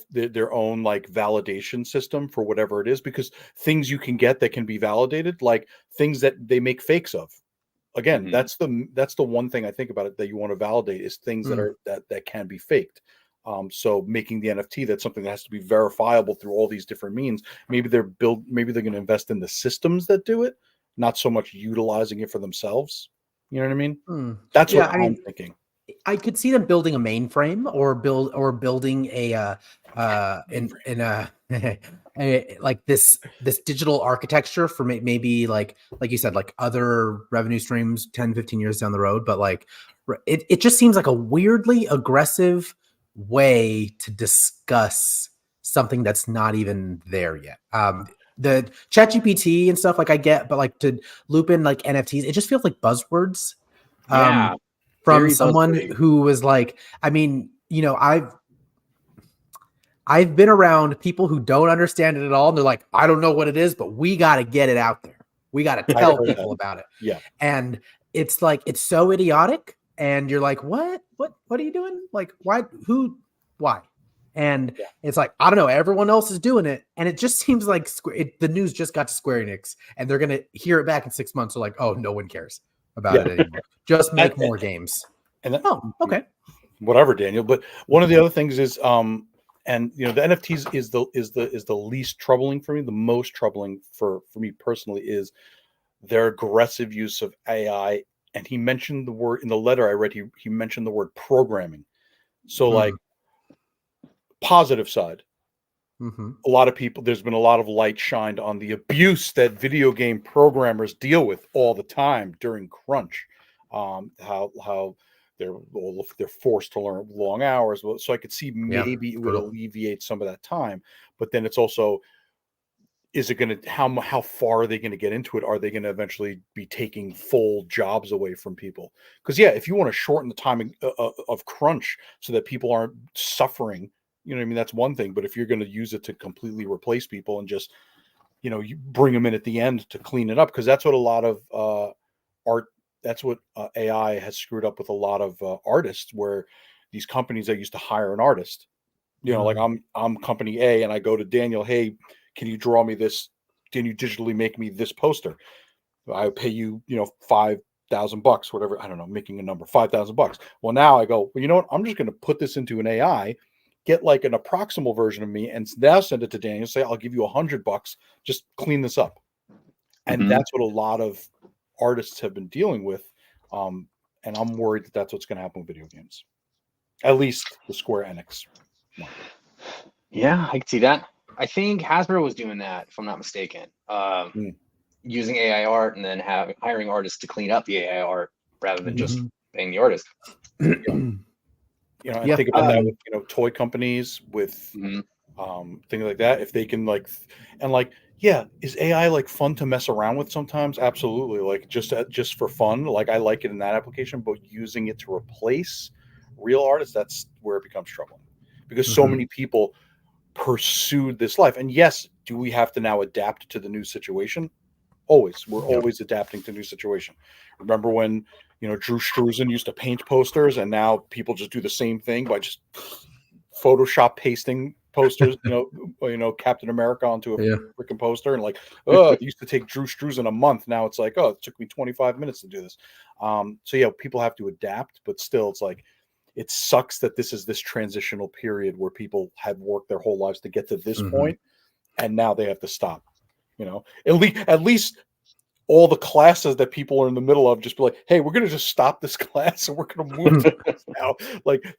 their own like validation system for whatever it is, because things you can get that can be validated, like things that they make fakes of. Again, that's the one thing I think about it that you want to validate is things that are that can be faked. So making the NFT, that's something that has to be verifiable through all these different means. Maybe they're going to invest in the systems that do it, not so much utilizing it for themselves. You know what I mean? That's what I'm thinking. I could see them building a mainframe or building a like this digital architecture for maybe like you said, like other revenue streams 10, 15 years down the road. But like it just seems like a weirdly aggressive way to discuss something that's not even there yet. The ChatGPT and stuff, like I get, but like to loop in like NFTs, it just feels like buzzwords. From someone who was like, I mean, I've been around people who don't understand it at all. And they're like, I don't know what it is, but we got to get it out there. We got to tell people about it. Yeah. And it's like, it's so idiotic. And you're like, what are you doing? Like, why? And it's like, I don't know. Everyone else is doing it. And it just seems like the news just got to Square Enix and they're going to hear it back in 6 months. They're like, oh, no one cares about it anymore. Just make more games. And okay. Whatever, Daniel. But one of the other things is, and the NFTs is the least troubling for me. The most troubling for me personally is their aggressive use of AI. And he mentioned the word in the letter I read. He mentioned the word programming. So like positive side, a lot of people, there's been a lot of light shined on the abuse that video game programmers deal with all the time during crunch. How they're forced to learn long hours. So I could see maybe it would alleviate some of that time, but then it's also, is it going to, how far are they going to get into it? Are they going to eventually be taking full jobs away from people? Because if you want to shorten the timing of crunch so that people aren't suffering, you know what I mean, that's one thing. But if you're going to use it to completely replace people and just, you bring them in at the end to clean it up, because that's what a lot of art, that's what AI has screwed up with a lot of artists, where these companies that used to hire an artist, like I'm company A and I go to Daniel, hey, can you draw me this? Can you digitally make me this poster? I pay you, $5,000, whatever. I don't know, making a number, $5,000. Well, now I go, well, you know what? I'm just going to put this into an AI, get like an approximal version of me, and now send it to Daniel. Say, I'll give you $100. Just clean this up. And that's what a lot of artists have been dealing with. And I'm worried that that's what's going to happen with video games. At least the Square Enix market. Yeah, I can see that. I think Hasbro was doing that, if I'm not mistaken, using AI art and then hiring artists to clean up the AI art rather than just paying the artist. And think about that with toy companies, with things like that. If they can is AI fun to mess around with sometimes? Absolutely, just for fun. I like it in that application, but using it to replace real artists, that's where it becomes troubling, because so many people pursued this life. And yes, do we have to now adapt to the new situation? Always. We're always adapting to new situation. Remember when Drew Struzan used to paint posters, and now people just do the same thing by just Photoshop pasting posters, Captain America onto a freaking poster, and it used to take Drew Struzan a month. Now it's it took me 25 minutes to do this. People have to adapt, but still it's it sucks that this is this transitional period where people have worked their whole lives to get to this point, and now they have to stop. At least all the classes that people are in the middle of just be like, hey, we're going to just stop this class and we're going to move to this now.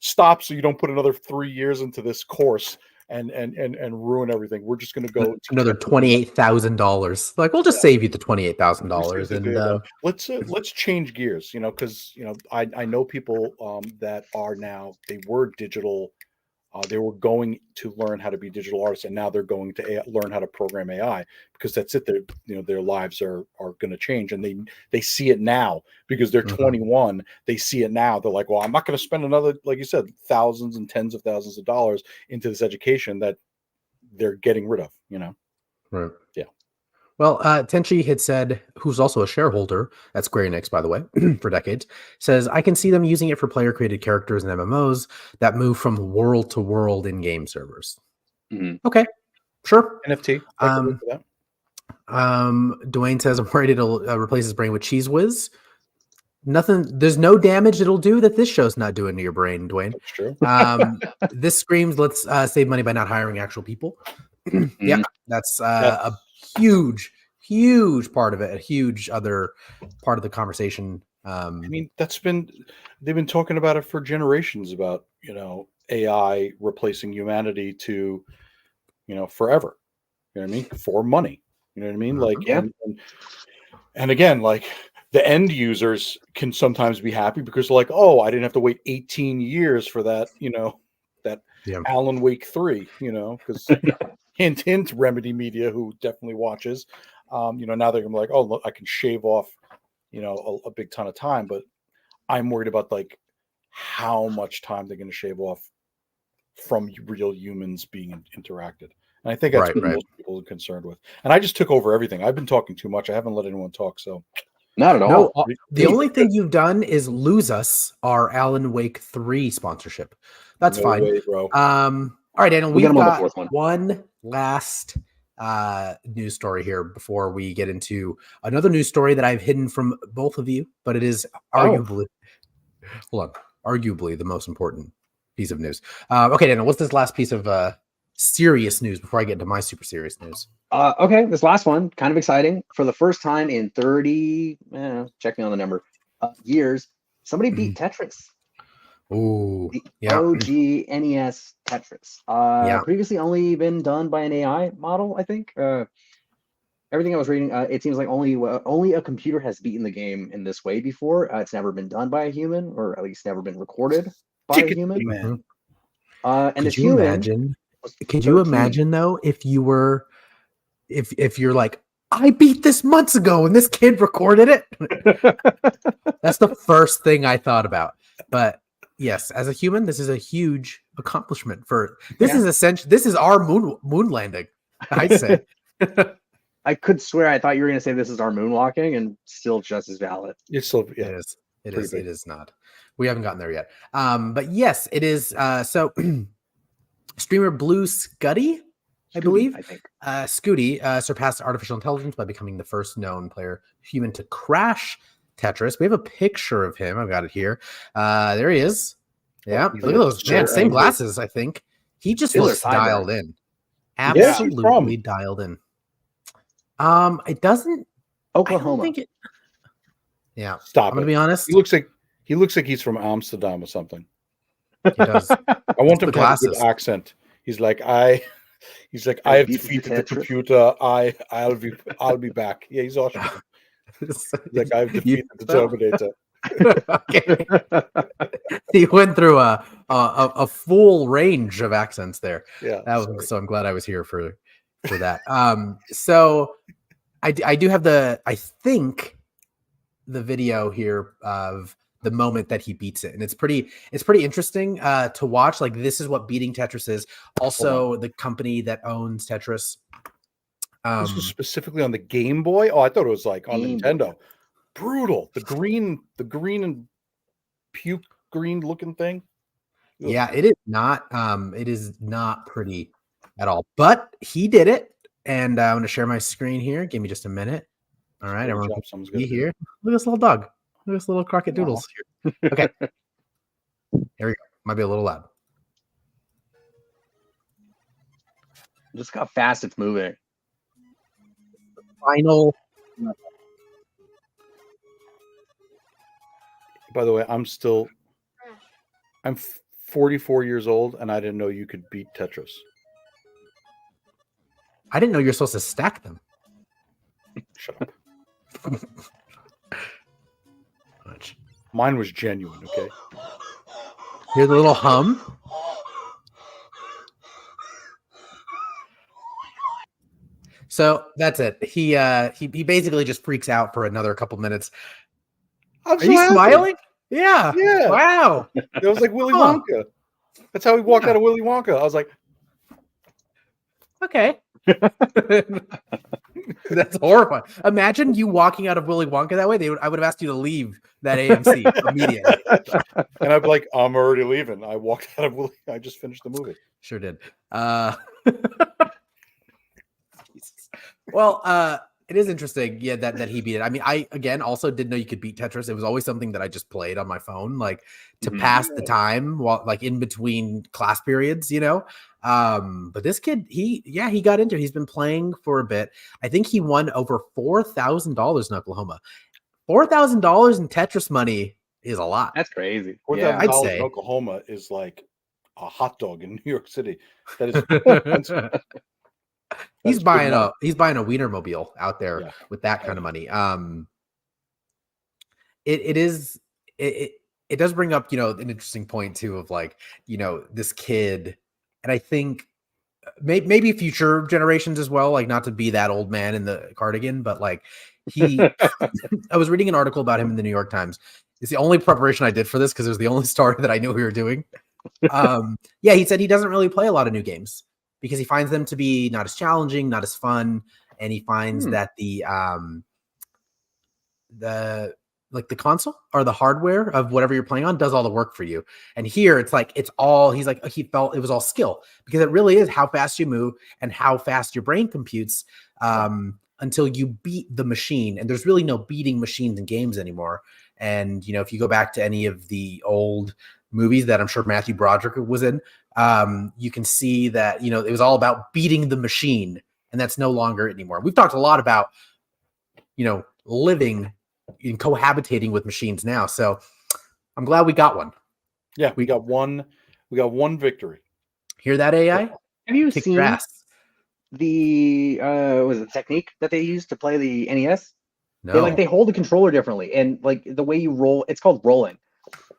Stop, so you don't put another 3 years into this course and ruin everything. We're just going to go another $28,000. We'll just save you the $28,000, and let's change gears. Because I know people that are now, they were digital. They were going to learn how to be digital artists, and now they're going to learn how to program AI, because that's it. Their lives are going to change, and they see it now because they're 21. They see it now. They're like, well, I'm not going to spend another, like you said, thousands and tens of thousands of dollars into this education that they're getting rid of. Right. Yeah. Well, Tenchi had said, who's also a shareholder at Square Enix, by the way, for decades, says, I can see them using it for player-created characters and MMOs that move from world to world in game servers. Okay, sure. NFT. Dwayne says, I'm worried it'll replace his brain with Cheese Whiz. Nothing. There's no damage it'll do that this show's not doing to your brain, Dwayne. That's true. This screams, let's save money by not hiring actual people. Yeah, that's a huge part of it, a huge other part of the conversation. They've been talking about it for generations, about AI replacing humanity to forever, you know what I mean, for money, you know what I mean, and again, the end users can sometimes be happy because I didn't have to wait 18 years for that, that Alan Wake 3, because hint, Remedy Media, who definitely watches, now they're gonna be like, oh, look, I can shave off, a big ton of time, but I'm worried about how much time they're going to shave off from real humans being interacted. And I think that's what most people are concerned with. And I just took over everything. I've been talking too much. I haven't let anyone talk. So not at all. No, the only thing you've done is lose us our Alan Wake 3 sponsorship. That's fine. Way, bro. All right, Daniel, we've got one last news story here before we get into another news story that I've hidden from both of you, but it is arguably the most important piece of news. Okay, Daniel, what's this last piece of serious news before I get into my super serious news? Okay, this last one, kind of exciting. For the first time in 30, check me on the number, years, somebody beat Tetris. Ooh, The yeah. OG NES Tetris. Previously only been done by an AI model, I think. Everything I was reading, it seems like only a computer has beaten the game in this way before. It's never been done by a human, or at least never been recorded by a human. Man. And Could this you human imagine? was Could you 13. imagine though if you were, if you're like, I beat this months ago and this kid recorded it? That's the first thing I thought about. But yes, as a human, this is a huge accomplishment for this is essential. This is our moon landing, I'd say. I could swear I thought you were going to say this is our moonwalking, and still just as valid. It's still, yeah. It is. It Pretty is. big. It is not. We haven't gotten there yet. But yes, it is. So streamer Blue Scuddy, I believe, I think. Scooty surpassed artificial intelligence by becoming the first known player human to crash Tetris. We have a picture of him. I've got it here. There he is. Yeah, He's look at those. Man, same angry. glasses, I think. He just Killer looks sideburn. dialed in. Yeah, he's Absolutely dialed in. It doesn't. Oklahoma. I don't think it. Yeah, Stop I'm gonna it. be honest. He looks like he's from Amsterdam or something. He does. I want the him to have a good glasses. accent. He's like, I have defeated the computer. I'll be back. Yeah, he's awesome. He's like, I've defeated the Terminator. Okay. He went through a full range of accents there. Yeah. So I'm glad I was here for that. So I do have I think the video here of the moment that he beats it, and it's pretty interesting to watch. Like, this is what beating Tetris is. Also, the company that owns Tetris. This was specifically on the Game Boy. Oh, I thought it was like on Game Nintendo. Brutal. The green and puke green looking thing. Ugh. Yeah, it is not. It is not pretty at all. But he did it, and I'm going to share my screen here. Give me just a minute. All right, everyone can see here. Look at this little dog. Look at this little Crockett Doodles here. Okay, here we go. Might be a little loud. Just how fast it's moving. Final. By the way, I'm 44 years old, and I didn't know you could beat Tetris. I didn't know you're supposed to stack them. Shut up. Much. Mine was genuine. Okay. Hear the little hum. So that's it. He basically just freaks out for another couple minutes. Are you smiling? Yeah. Yeah. Wow. It was like Willy Wonka. That's how he walked out of Willy Wonka. I was like, okay. That's horrifying. Imagine you walking out of Willy Wonka that way. I would have asked you to leave that AMC immediately. and I'd be like, I'm already leaving. I walked out of Willy. I just finished the movie. Sure did. Well, it is interesting, yeah, that he beat it. I mean, I again also didn't know you could beat Tetris. It was always something that I just played on my phone, like to pass the time while, like, in between class periods, you know. But this kid, he got into it. He's been playing for a bit. I think he won over $4,000 in Oklahoma. $4,000 in Tetris money is a lot. That's crazy. $4,000 I'd say. in Oklahoma is like a hot dog in New York City. That is. He's buying a Wienermobile out there with that kind of money. It does bring up, you know, an interesting point too of, like, you know, this kid, and I think maybe future generations as well, like, not to be that old man in the cardigan, but like I was reading an article about him in the New York Times. It's the only preparation I did for this because it was the only story that I knew we were doing. He said he doesn't really play a lot of new games because he finds them to be not as challenging, not as fun, and he finds that the console or the hardware of whatever you're playing on does all the work for you. And here it's like he felt it was all skill, because it really is how fast you move and how fast your brain computes until you beat the machine. And there's really no beating machines in games anymore. And, you know, if you go back to any of the old movies that I'm sure Matthew Broderick was in, you can see that, you know, it was all about beating the machine, and that's no longer anymore. We've talked a lot about, you know, living and cohabitating with machines now. So I'm glad we got one. Yeah, we got one. We got one victory. Hear that, AI? Have you Kick seen your ass. the was it technique that they use to play the NES? No. They hold the controller differently, and like the way you roll, it's called rolling.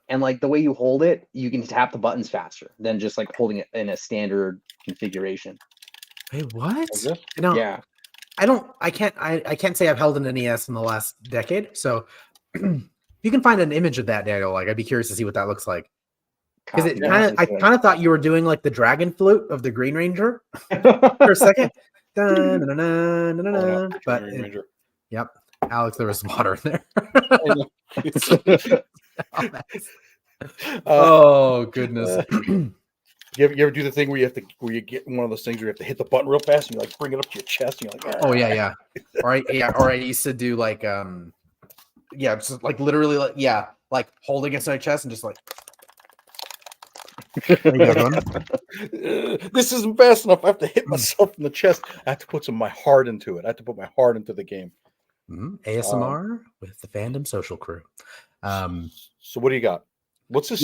And like the way you hold it, you can tap the buttons faster than just like holding it in a standard configuration. Wait, what? Is this? No, Yeah. I can't say I've held an NES in the last decade. So if you can find an image of that, Daniel, like I'd be curious to see what that looks like. Because it I kind of thought you were doing like the dragon flute of the Green Ranger for a second. But yep, Alex, there was some water in there. Oh goodness. You ever do the thing where you get one of those things where you have to hit the button real fast and you like bring it up to your chest and you're like, oh yeah. Or I used to do like just like literally like holding it to my chest and just like this isn't fast enough. I have to hit myself in the chest. I have to put my heart into it. I have to put my heart into the game. ASMR with the Fandom social crew. So what do you got? What's this?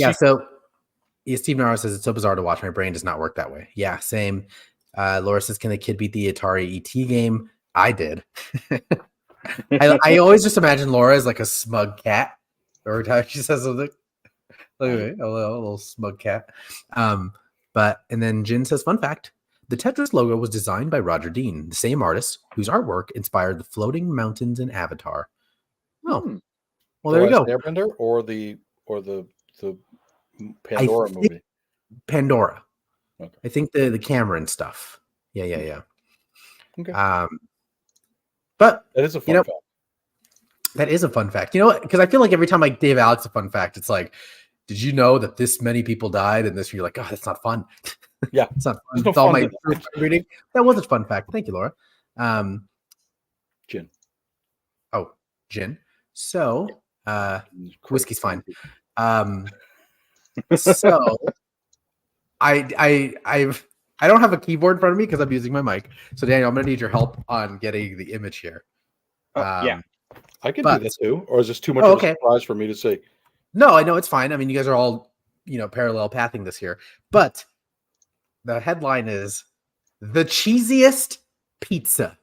Steve Nara says it's so bizarre to watch. My brain does not work that way. Yeah, same. Laura says, can the kid beat the Atari ET game? I did. I always just imagine Laura as like a smug cat. Every time she says something. Look at me, a little smug cat. And then Jin says, fun fact, the Tetris logo was designed by Roger Dean, the same artist whose artwork inspired the floating mountains in Avatar. Oh, well, there you go. Airbender or the Pandora movie. Pandora. Okay. I think the Cameron stuff. Yeah. Okay. But that is a fun fact. That is a fun fact. You know what? Because I feel like every time I give Alex a fun fact, it's like, did you know that this many people died? And this, you're like, oh, that's not fun. Yeah, it's not fun. It's all my reading. That was a fun fact. Thank you, Laura. Gin. Oh, gin. So, whiskey's fine. So I don't have a keyboard in front of me because I'm using my mic. So Daniel, I'm gonna need your help on getting the image here. Yeah, I can do this too. Or is this too much of a surprise for me to say? No, I know it's fine. I mean, you guys are all parallel pathing this here, but the headline is the cheesiest pizza.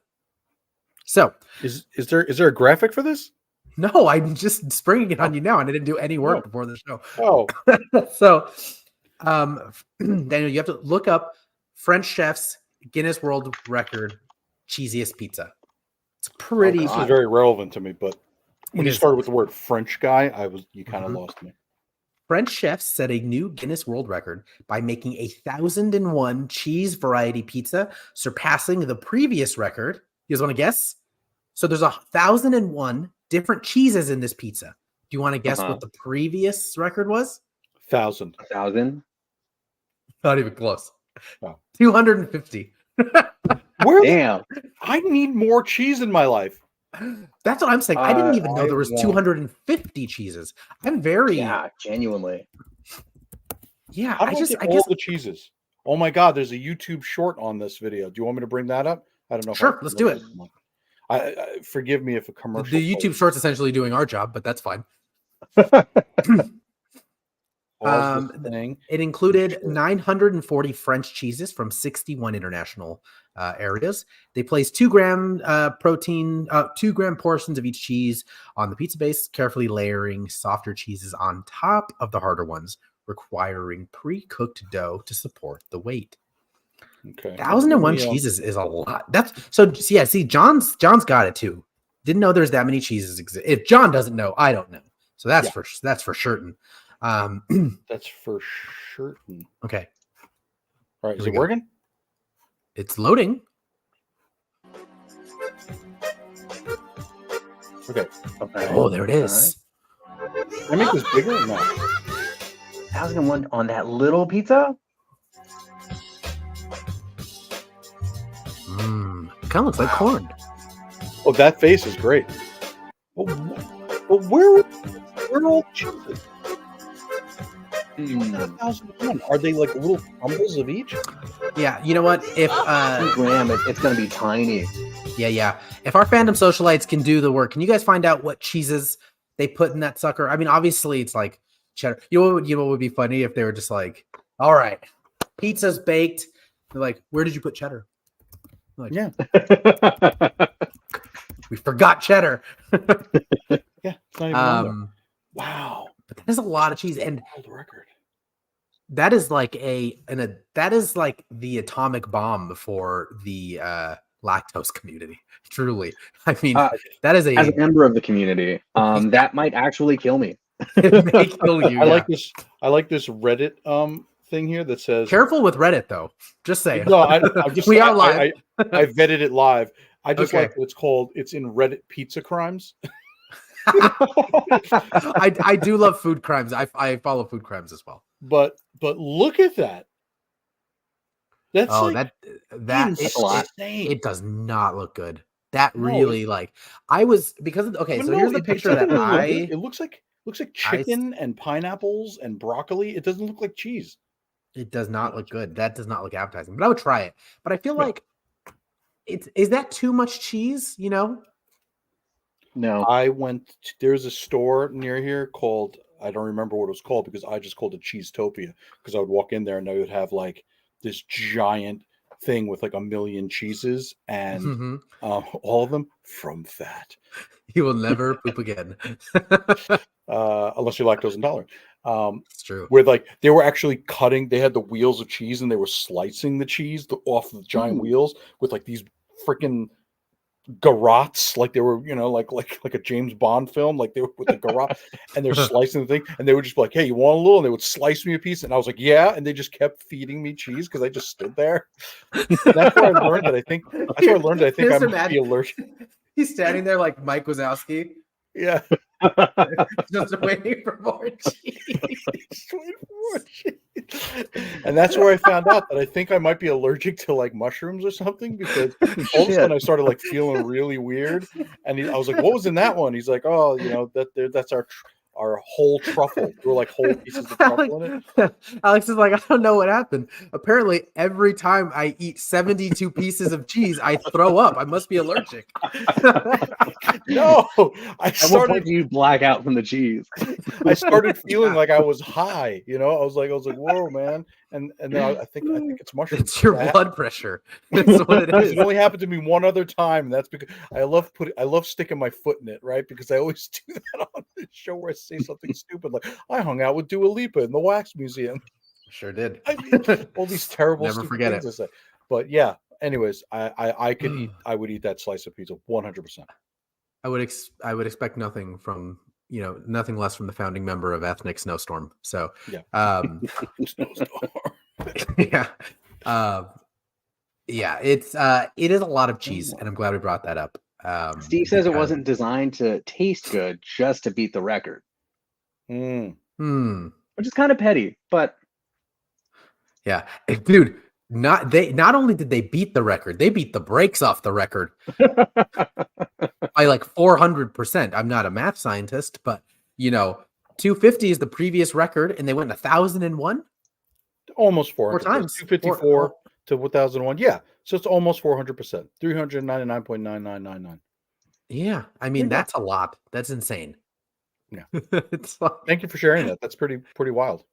So is there a graphic for this? No, I'm just springing it on you now, and I didn't do any work before the show. Oh, so, Daniel, you have to look up French chef's Guinness World Record cheesiest pizza. It's pretty. This is very relevant to me, but when you started with the word French guy, you kind of lost me. French chefs set a new Guinness World Record by making 1,001 cheese variety pizza, surpassing the previous record. You guys want to guess? So there's 1,001 different cheeses in this pizza. Do you want to guess what the previous record was? 1,000. 1,000? Not even close. Oh. 250. Damn. I need more cheese in my life. That's what I'm saying. I didn't even know there was 250 cheeses. I'm very genuinely. Yeah, I guess all the cheeses. Oh my God, there's a YouTube short on this video. Do you want me to bring that up? I don't know. Sure, let's do it. I forgive me if a commercial. The YouTube short's essentially doing our job, but that's fine. It included 940 French cheeses from 61 international areas. They placed 2 gram protein, 2 gram portions of each cheese on the pizza base, carefully layering softer cheeses on top of the harder ones, requiring pre-cooked dough to support the weight. Okay, 1,001 cheeses is a lot. See, John's got it too. Didn't know there's that many cheeses exist. If John doesn't know, I don't know. So that's for certain. That's for certain. Okay. All right. Is it working? It's loading. Okay. Oh, there it is. Right. Can I make this bigger or not? 1,001 on that little pizza? Kind of looks like corn. Oh, that face is great. But where are all the cheeses? 1,001. Are they like little crumbles of each? Yeah, you know what? If 2 gram, it's gonna be tiny. Yeah. If our Fandom socialites can do the work, can you guys find out what cheeses they put in that sucker? I mean, obviously it's like cheddar. You know what would be funny if they were just like, all right, pizza's baked. They're like, where did you put cheddar? Like, Yeah. We forgot cheddar. Yeah, it's not even on there. Wow. But that is a lot of cheese, and World record. that is like that is like the atomic bomb for the lactose community. Truly, I mean, that is as a member of the community, that might actually kill me. it may kill you. I like this. I like this Reddit thing here that says. Careful with Reddit, though. Just saying. No, I'm just. We are live. I vetted it live. I just Okay. like what it's called. It's in Reddit Pizza Crimes. I do love food crimes. I follow food crimes as well. But look at that. That's That's a lot. insane. It does not look good. That No, really like I was because of, okay. But So no, here's the it picture doesn't that look I. good. It looks like chicken and pineapples and broccoli. It doesn't look like cheese. It does not look good. That does not look appetizing. But I would try it. But I feel Yeah. like is that too much cheese? You know. No. I went. There's a store near here called. I don't remember what it was called because I just called it Cheesetopia because I would walk in there and they would have like this giant thing with like a million cheeses and Mhm. all of them from fat. He will never poop again. Unless you're lactose intolerant. It's true. Where like they were actually cutting, they had the wheels of cheese and they were slicing the cheese off the giant wheels with like these freaking garrots, like they were, like a James Bond film, like they were with the garrot and they're slicing the thing and they would just be like, hey, you want a little? And they would slice me a piece and I was like, yeah, and they just kept feeding me cheese because I just stood there. That's where I learned that I think I might be allergic. He's standing there like Mike Wazowski, Yeah. just waiting for more cheese. And that's where I found out that I think I might be allergic to like mushrooms or something because all of a sudden I started like feeling really weird. And I was like, what was in that one? He's like, oh, that's our whole truffle. There were like whole pieces of truffle in it. Alex is like, I don't know what happened. Apparently, every time I eat 72 pieces of cheese, I throw up. I must be allergic. No, I At what point started. do you black out from the cheese? I started feeling like I was high. I was like, whoa, man. And then I think it's mushrooms. It's your blood pressure. That's what it is. It only happened to me one other time, and that's because I love sticking my foot in it, right? Because I always do that on the show where I say something stupid like I hung out with Dua Lipa in the Wax Museum. Sure did. I mean, all these terrible, Never stupid forget things it. I say. But yeah. Anyways, I would eat that slice of pizza 100%. I would expect nothing from nothing less from the founding member of Ethnic Snowstorm. So Yeah. yeah, it is a lot of cheese, and I'm glad we brought that up. Steve says it wasn't designed to taste good, just to beat the record, Mm. which is kind of petty. But Yeah, dude. Not only did they beat the record, they beat the brakes off the record by like 400%. I'm not a math scientist, but 250 is the previous record, and they went 1,001. Almost 400 times. 254 to 1,001. Yeah, so it's almost 400%. 399.9999. Yeah, I mean that's a lot. That's insane. Yeah. It's like, Thank you for sharing that. That's pretty wild.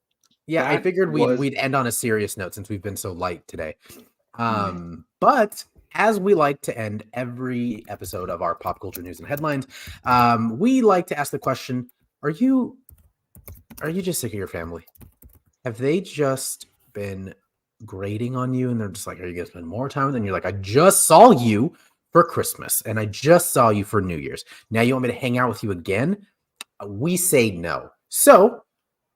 yeah, I That figured was- we'd end on a serious note since we've been so light today. But as we like to end every episode of our pop culture news and headlines, we like to ask the question: Are you just sick of your family? Have they just been grating on you, and they're just like, "Are you gonna spend more time?" And you're like, "I just saw you for Christmas, and I just saw you for New Year's. Now you want me to hang out with you again?" We say no. So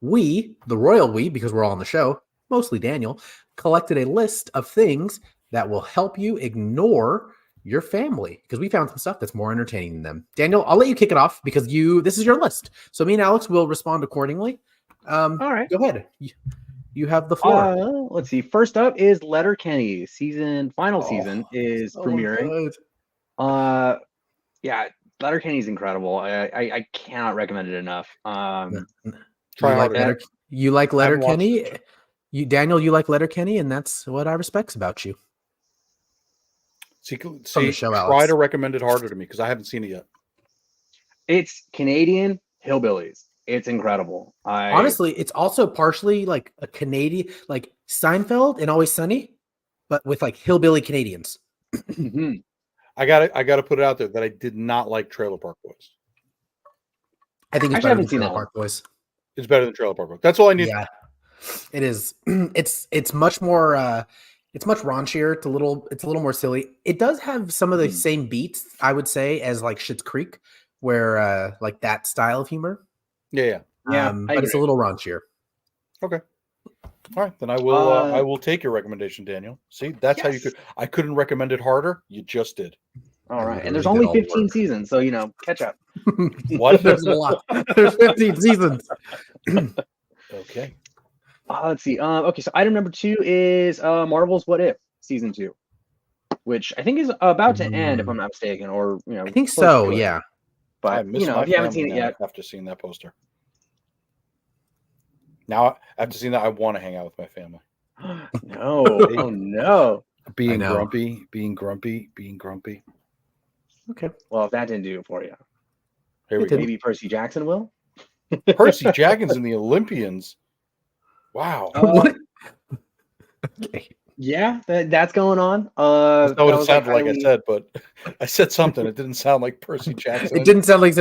we, the royal we, because we're all on the show, mostly Daniel, collected a list of things that will help you ignore your family because we found some stuff that's more entertaining than them. Daniel, I'll let you kick it off because this is your list. So me and Alex will respond accordingly. all right, Go ahead. You have the floor. let's see. First up is Letterkenny final season is premiering. Good. Yeah, Letterkenny's incredible. I cannot recommend it enough. Try you like harder. You like I haven't watched Letterkenny? it. Daniel, you like Letterkenny, and that's what I respect about you. See, the show, try Alex. to recommend it harder to me because I haven't seen it yet. It's Canadian hillbillies. It's incredible. Honestly, it's also partially like a Canadian, like Seinfeld and Always Sunny, but with like hillbilly Canadians. Mhm. I gotta put it out there that I did not like Trailer Park Boys. I think it's Actually, I better haven't than seen Trailer that Park Boys. It's better than Trailer Park Boys. That's all I need. Yeah, it is. It's much more. It's much raunchier. It's a little more silly. It does have some of the same beats, I would say, as like Schitt's Creek, where like that style of humor. Yeah. Yeah, But it's a little raunchier. Okay. All right, then I will take your recommendation, Daniel. See, that's how you could. I couldn't recommend it harder. You just did. All right, and literally there's did only all the 15 work. seasons, so catch up. What? There's a lot. There's 15 seasons. Okay. Let's see. Okay, so item number 2 is Marvel's What If season 2, which I think is about to end, if I'm not mistaken, or I think close so. to it. Yeah. But I miss my if you haven't family seen it now yet, after seeing that poster. Now, after seeing that, I want to hang out with my family. no, oh no. Being know. grumpy. Okay. Well, if that didn't do it for you, Here we go. maybe Percy Jackson will. Percy Jackson's in the Olympians. Wow. What? Okay. Yeah, that's going on. That's not what that it was, sounded like. I highly- said, but I said something. It didn't sound like Percy Jackson. It didn't sound like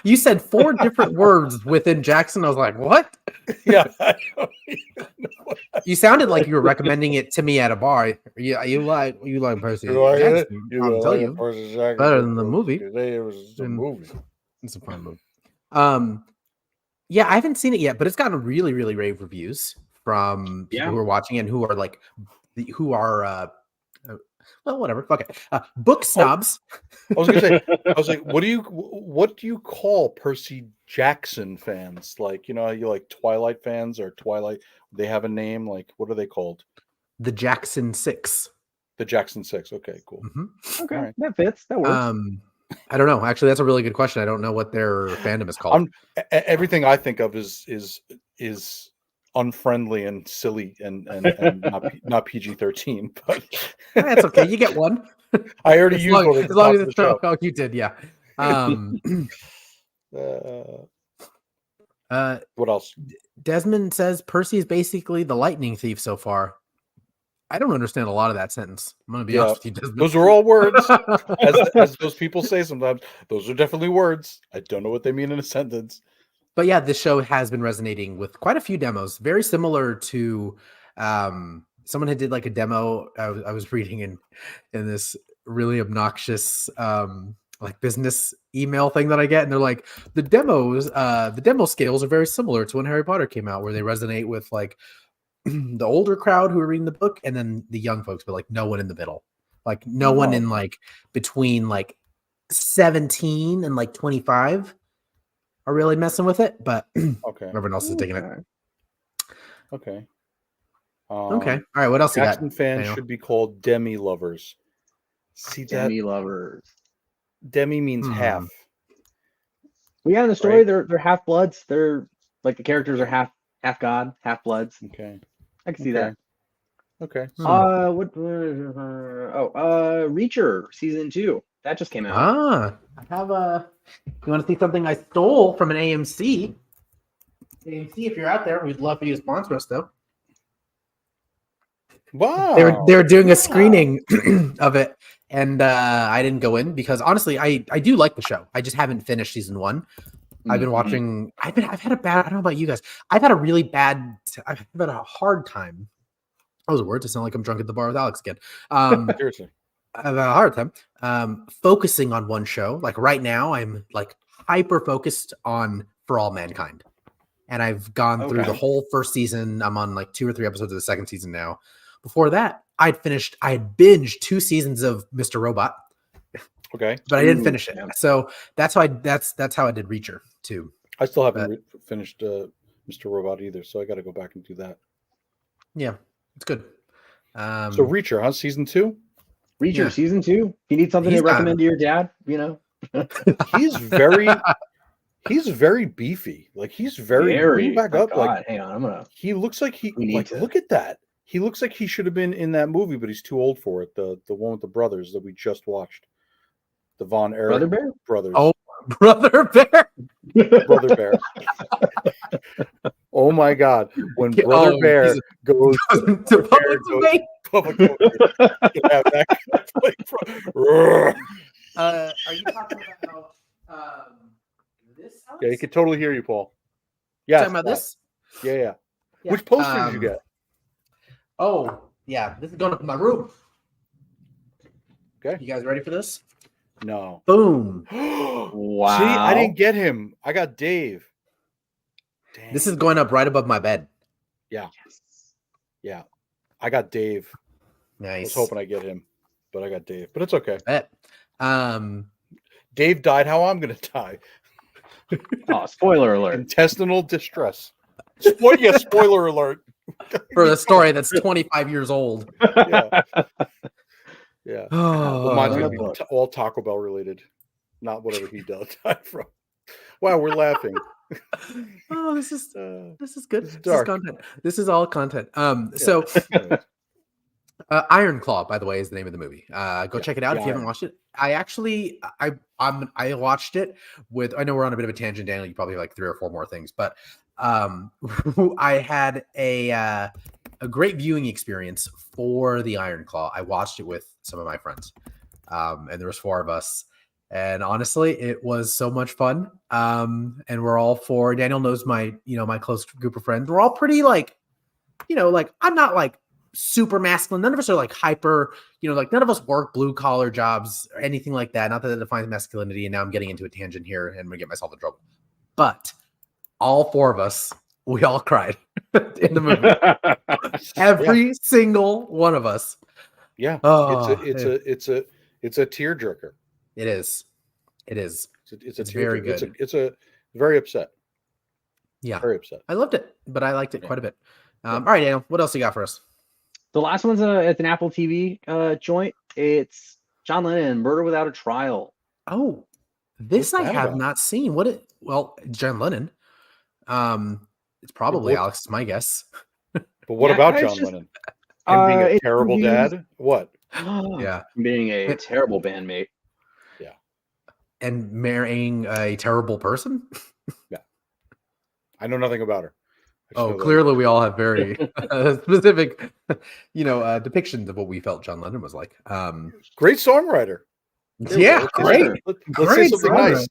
you said 4 different words within Jackson. I was like, what? Yeah. I don't even know. You sounded like you were recommending it to me at a bar. Yeah, you like Percy Jackson. I'll tell you, Percy Jackson better than the movie. Today it was a movie. It's a fun movie. Yeah, I haven't seen it yet, but it's gotten really, really rave reviews from people who are watching it and who are like, well, whatever, fuck it. Book snobs. I was gonna say, what do you call Percy Jackson fans? Like, you like Twilight fans or Twilight? They have a name. Like, what are they called? The Jackson 6. The Jackson 6. Okay, cool. Mm-hmm. Okay, Right. that fits. That works. I don't know. Actually, that's a really good question. I don't know what their fandom is called. Everything I think of is unfriendly and silly and not PG-13. But That's okay. You get one. I already used one as long as it's oh, you did, yeah. What else? Desmond says Percy is basically the lightning thief so far. I don't understand a lot of that sentence. I'm going to be honest with you, Desmond. Those are all words. as those people say sometimes, those are definitely words. I don't know what they mean in a sentence. But yeah, this show has been resonating with quite a few demos. Very similar to someone had did like a demo. I was reading in this really obnoxious like business email thing that I get, and they're like, the demo scales are very similar to when Harry Potter came out, where they resonate with like the older crowd who are reading the book, and then the young folks, but like no one in the middle, like no one in like between like 17 and like 25 are really messing with it, but Okay. everyone else is digging it. Okay. Okay. All right. What else you got? Jackson fans should be called demi lovers. See that? Demi lovers. Demi means half. Well, yeah, in the story, Right. they're half bloods. They're like the characters are half god, half bloods. Okay. I can see that. Okay. Reacher season 2 that just came out. I have you want to see something I stole from an AMC? AMC, if you're out there, we'd love for you to sponsor us, though. Wow. They were doing a screening of it, and I didn't go in because honestly, I do like the show. I just haven't finished season 1. I've been watching. I've had a bad. I don't know about you guys. I've had a really bad. I've had a hard time. That was a word to sound like I'm drunk at the bar with Alex again. Seriously. I've had a hard time focusing on one show. Like right now, I'm like hyper focused on For All Mankind, and I've gone through the whole first season. I'm on like 2 or 3 episodes of the second season now. Before that, I had binged 2 seasons of Mr. Robot. Okay. But I didn't finish it. So that's how I did Reacher too. I still haven't finished Mr. Robot either, so I got to go back and do that. Yeah, it's good. So Reacher, huh? Season 2? Reacher season 2. If you need something to recommend to your dad, he's very beefy. Like he's very back up. God, like hang on, he looks like look at that. He looks like he should have been in that movie, but he's too old for it. The one with the brothers that we just watched. The Von Erich brothers. Oh, Brother Bear. Brother Bear. Oh my God! When Brother Bear goes to public debate. Public debate, you have that kind of play Are you talking about this? Alex? Yeah, he can totally hear you, Paul. Yeah, Talking about this? Yeah. Which poster did you get? Oh, yeah. This is going up in my room. Okay. You guys ready for this? No. Boom. Wow. See, I didn't get him. I got Dave. Dang. This is going up right above my bed. Yeah. Yeah. I got Dave. Nice. I was hoping I get him, but I got Dave. But it's okay. Bet. Dave died how I'm going to die. Oh, spoiler alert. Intestinal distress. Spoiler alert. For a story that's 25 years old. Yeah. Yeah. Oh, Well, mine's going to be all Taco Bell related, not whatever he died from. Wow, we're laughing. Oh, this is good. This is This is dark. content. This is all content. So Iron Claw, by the way, is the name of the movie. Go check it out if you haven't watched it. I watched it with. I know we're on a bit of a tangent, Daniel. You probably have like 3 or 4 more things, but I had a great viewing experience for the Iron Claw. I watched it with some of my friends, and there was 4 of us. And honestly, it was so much fun. And we're all 4. Daniel knows my close group of friends. We're all pretty like I'm not like super masculine. None of us are like hyper, like none of us work blue collar jobs or anything like that. Not that it defines masculinity. And now I'm getting into a tangent here and I'm gonna get myself in trouble. But all 4 of us, we all cried in the movie. Every single one of us. Yeah. Oh, it's a tearjerker. It is. It's very good. It's a very upset. Yeah. Very upset. I loved it, but I liked it quite a bit. All right, Daniel, what else you got for us? The last one's it's an Apple TV joint. It's John Lennon, Murder Without a Trial. Oh, this What's I that have about? not seen. John Lennon. It's probably What- Alex, my guess. But what Yeah, about it's John just- Lennon? Him being a it terrible reviews- dad? What? Yeah. Being a terrible bandmate. And marrying a terrible person? I know nothing about her. I just Oh, know that- clearly we all have very specific, depictions of what we felt John Lennon was like. Great songwriter. There we Yeah, go. great. Let's Great say something nice.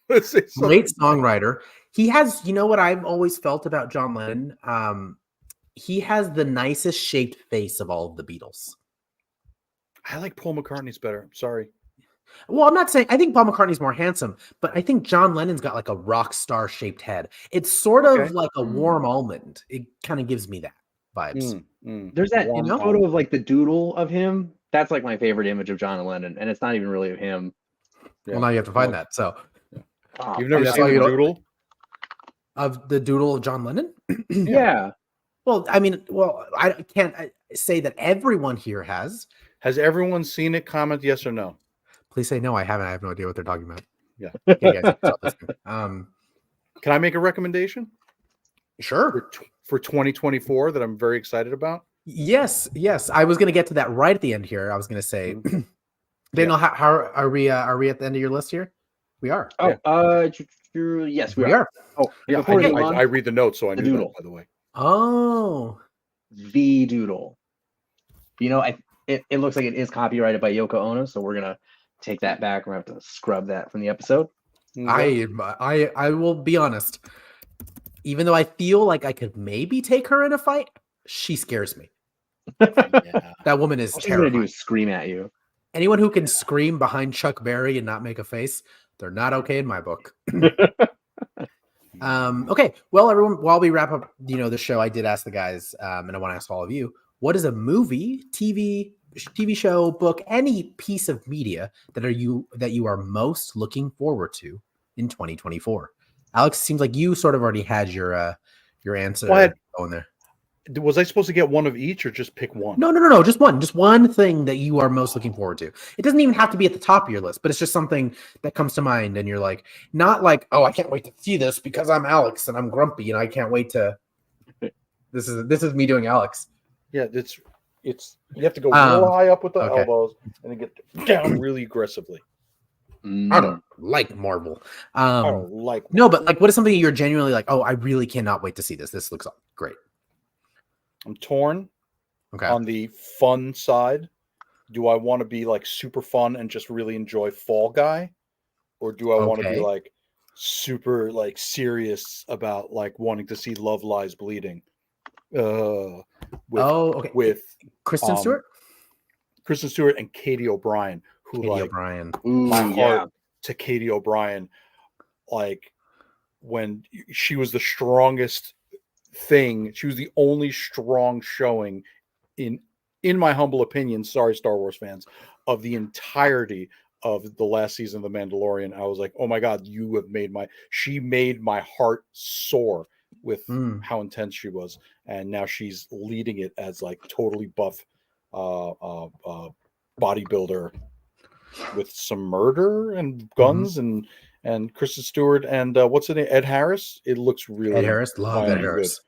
Let's say something. Great songwriter. He has, what I've always felt about John Lennon? He has the nicest shaped face of all of the Beatles. I like Paul McCartney's better. I'm sorry. Well, I'm not saying I think Paul McCartney's more handsome, but I think John Lennon's got like a rock star shaped head. It's sort of Okay. like a warm almond. It kind of gives me that vibes. There's that Warm photo of like the doodle of him. That's like my favorite image of John Lennon, and it's not even really of him. Well, now you have to find that. So, Oh, You've never that's seen why the you don't- doodle? of the doodle of John Lennon. yeah. Well, I mean, I can't say that everyone here has. Has everyone seen it? Comment yes or no. Please say no. I haven't. I have no idea what they're talking about. Yeah. Okay, guys, stop listening. Can I make a recommendation Sure. for 2024 that I'm very excited about? Yes. I was going to get to that right at the end here. I was going to say, Daniel, how are we? Are we at the end of your list here? We are. Oh, yes, we are. Oh, Yeah, before we I, move I, on, I read the notes, so I The knew doodle. that, by the way. Oh. the doodle. It looks like it is copyrighted by Yoko Ono, so we're gonna take that back. We're gonna have to scrub that from the episode. I will be honest. Even though I feel like I could maybe take her in a fight, she scares me. Yeah. That woman is All she's gonna do terrifying. is scream at you. Anyone who can scream behind Chuck Berry and not make a face, they're not okay in my book. Okay, well, everyone, while we wrap up, the show, I did ask the guys, and I want to ask all of you, what is a movie, TV show, book, any piece of media that you are most looking forward to in 2024? Alex, it seems like you sort of already had your answer going there. Was I supposed to get one of each or just pick one? No. Just one thing that you are most looking forward to. It doesn't even have to be at the top of your list, but it's just something that comes to mind. And you're like, not like, oh, I can't wait to see this because I'm Alex and I'm grumpy and I can't wait to. This is me doing Alex. Yeah, it's you have to go real high up with the okay. elbows and then get down really aggressively. I don't. like Marvel. I don't like. No, but like, what is something you're genuinely like? Oh, I really cannot wait to see this. This looks great. I'm torn. Okay. On the fun side, do I want to be like super fun and just really enjoy Fall Guy, or do I want to be like super like serious about like wanting to see Love Lies Bleeding? With Kristen Stewart, and Katie O'Brien, who Katie like O'Brien. my heart to Katie O'Brien, like when she was the strongest thing, she was the only strong showing in my humble opinion, sorry Star Wars fans, of the entirety of the last season of The Mandalorian. I was like, oh my God, she made my heart soar with how intense she was. And now she's leading it as like totally buff bodybuilder with some murder and guns and Kristen Stewart and what's the name? Ed Harris. It looks really Ed Harris. Love Ed Harris.